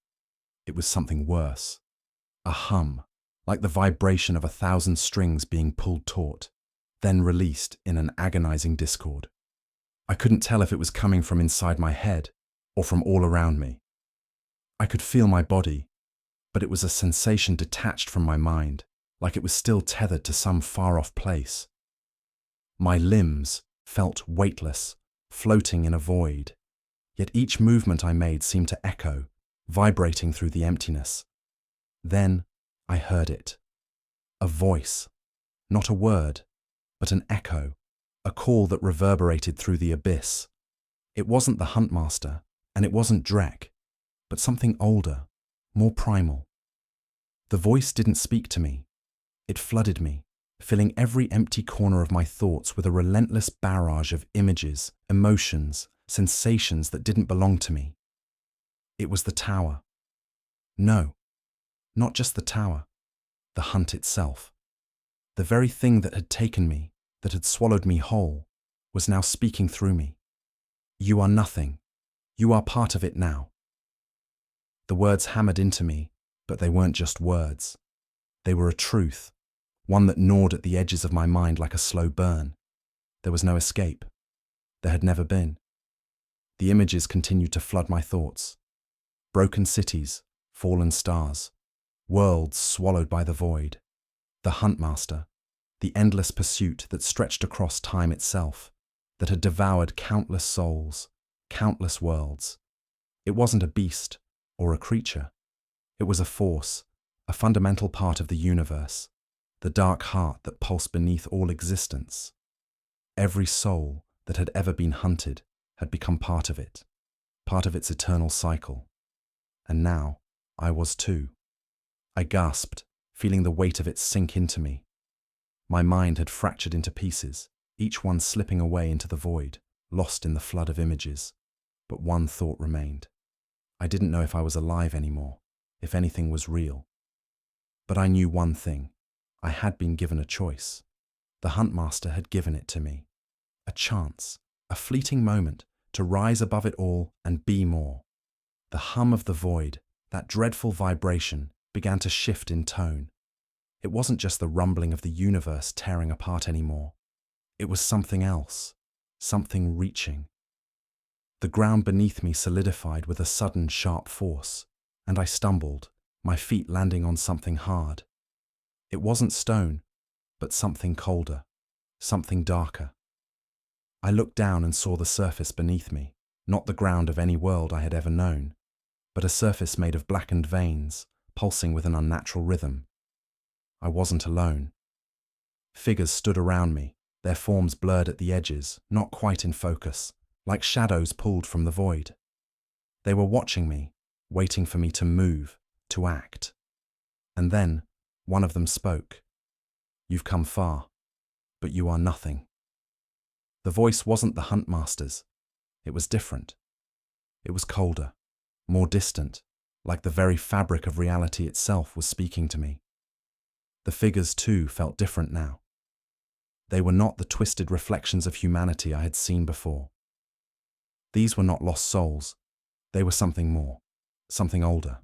A: It was something worse. A hum, like the vibration of 1,000 strings being pulled taut, then released in an agonizing discord. I couldn't tell if it was coming from inside my head or from all around me. I could feel my body, but it was a sensation detached from my mind, like it was still tethered to some far-off place. My limbs felt weightless, floating in a void, yet each movement I made seemed to echo, vibrating through the emptiness. Then I heard it. A voice, not a word, but an echo, a call that reverberated through the abyss. It wasn't the Huntmaster, and it wasn't Drek, but something older, more primal. The voice didn't speak to me. It flooded me, filling every empty corner of my thoughts with a relentless barrage of images, emotions, sensations that didn't belong to me. It was the tower. No, not just the tower, the hunt itself. The very thing that had taken me, that had swallowed me whole, was now speaking through me. You are nothing. You are part of it now. The words hammered into me, but they weren't just words. They were a truth, one that gnawed at the edges of my mind like a slow burn. There was no escape. There had never been. The images continued to flood my thoughts. Broken cities, fallen stars, worlds swallowed by the void. The Huntmaster, the endless pursuit that stretched across time itself, that had devoured countless souls, countless worlds. It wasn't a beast or a creature. It was a force, a fundamental part of the universe, the dark heart that pulsed beneath all existence. Every soul that had ever been hunted had become part of it, part of its eternal cycle. And now I was too. I gasped, feeling the weight of it sink into me. My mind had fractured into pieces, each one slipping away into the void, lost in the flood of images. But one thought remained. I didn't know if I was alive anymore, if anything was real. But I knew one thing. I had been given a choice. The Huntmaster had given it to me. A chance, a fleeting moment to rise above it all and be more. The hum of the void, that dreadful vibration, began to shift in tone. It wasn't just the rumbling of the universe tearing apart anymore. It was something else, something reaching. The ground beneath me solidified with a sudden sharp force, and I stumbled, my feet landing on something hard. It wasn't stone, but something colder, something darker. I looked down and saw the surface beneath me, not the ground of any world I had ever known, but a surface made of blackened veins, pulsing with an unnatural rhythm. I wasn't alone. Figures stood around me, their forms blurred at the edges, not quite in focus, like shadows pulled from the void. They were watching me, waiting for me to move, to act. And then, one of them spoke. You've come far, but you are nothing. The voice wasn't the Huntmaster's. It was different. It was colder, more distant, like the very fabric of reality itself was speaking to me. The figures, too, felt different now. They were not the twisted reflections of humanity I had seen before. These were not lost souls. They were something more, something older.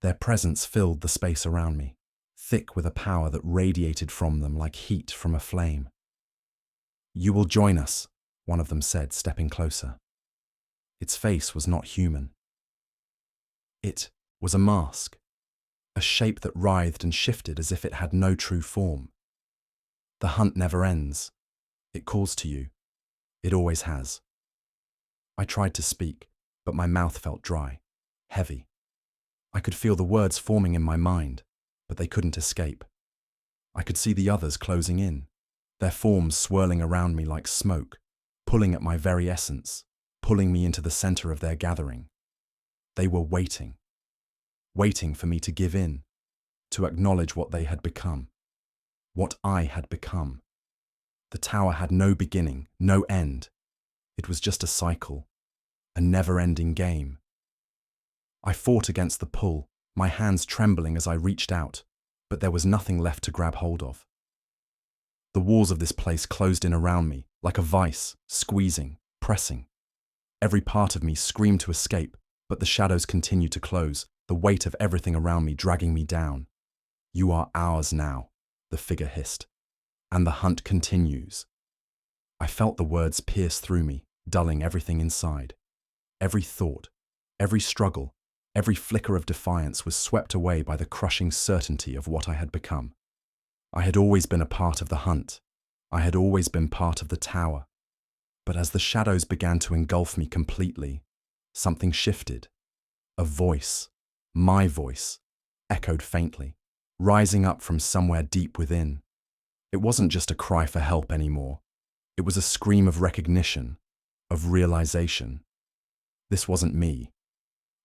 A: Their presence filled the space around me, thick with a power that radiated from them like heat from a flame. You will join us, one of them said, stepping closer. Its face was not human. It was a mask, a shape that writhed and shifted as if it had no true form. The hunt never ends. It calls to you. It always has. I tried to speak, but my mouth felt dry, heavy. I could feel the words forming in my mind, but they couldn't escape. I could see the others closing in, their forms swirling around me like smoke, pulling at my very essence, pulling me into the center of their gathering. They were waiting for me to give in, to acknowledge what they had become, what I had become. The tower had no beginning, no end. It was just a cycle, a never-ending game. I fought against the pull, my hands trembling as I reached out, but there was nothing left to grab hold of. The walls of this place closed in around me, like a vice, squeezing, pressing. Every part of me screamed to escape, but the shadows continued to close, the weight of everything around me dragging me down. "You are ours now," the figure hissed. "And the hunt continues." I felt the words pierce through me, dulling everything inside. Every thought, every struggle, every flicker of defiance was swept away by the crushing certainty of what I had become. I had always been a part of the hunt. I had always been part of the tower. But as the shadows began to engulf me completely, something shifted. A voice, my voice, echoed faintly, rising up from somewhere deep within. It wasn't just a cry for help anymore. It was a scream of recognition, of realization. This wasn't me.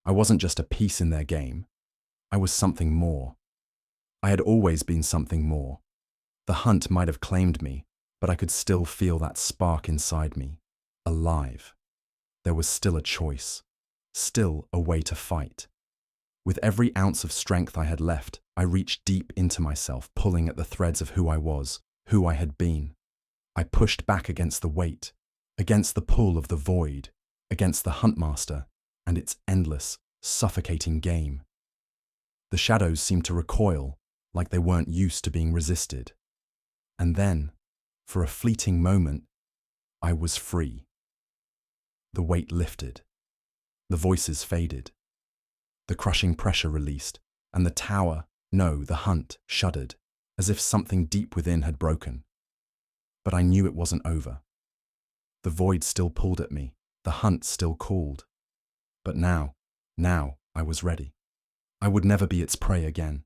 A: I wasn't just a piece in their game. I was something more. I had always been something more. The hunt might have claimed me, but I could still feel that spark inside me, alive. There was still a choice, still a way to fight. With every ounce of strength I had left, I reached deep into myself, pulling at the threads of who I was, who I had been. I pushed back against the weight, against the pull of the void, against the Huntmaster and its endless, suffocating game. The shadows seemed to recoil, like they weren't used to being resisted. And then, for a fleeting moment, I was free. The weight lifted. The voices faded. The crushing pressure released, and the tower, no, the hunt, shuddered, as if something deep within had broken. But I knew it wasn't over. The void still pulled at me, the hunt still called. But now I was ready. I would never be its prey again.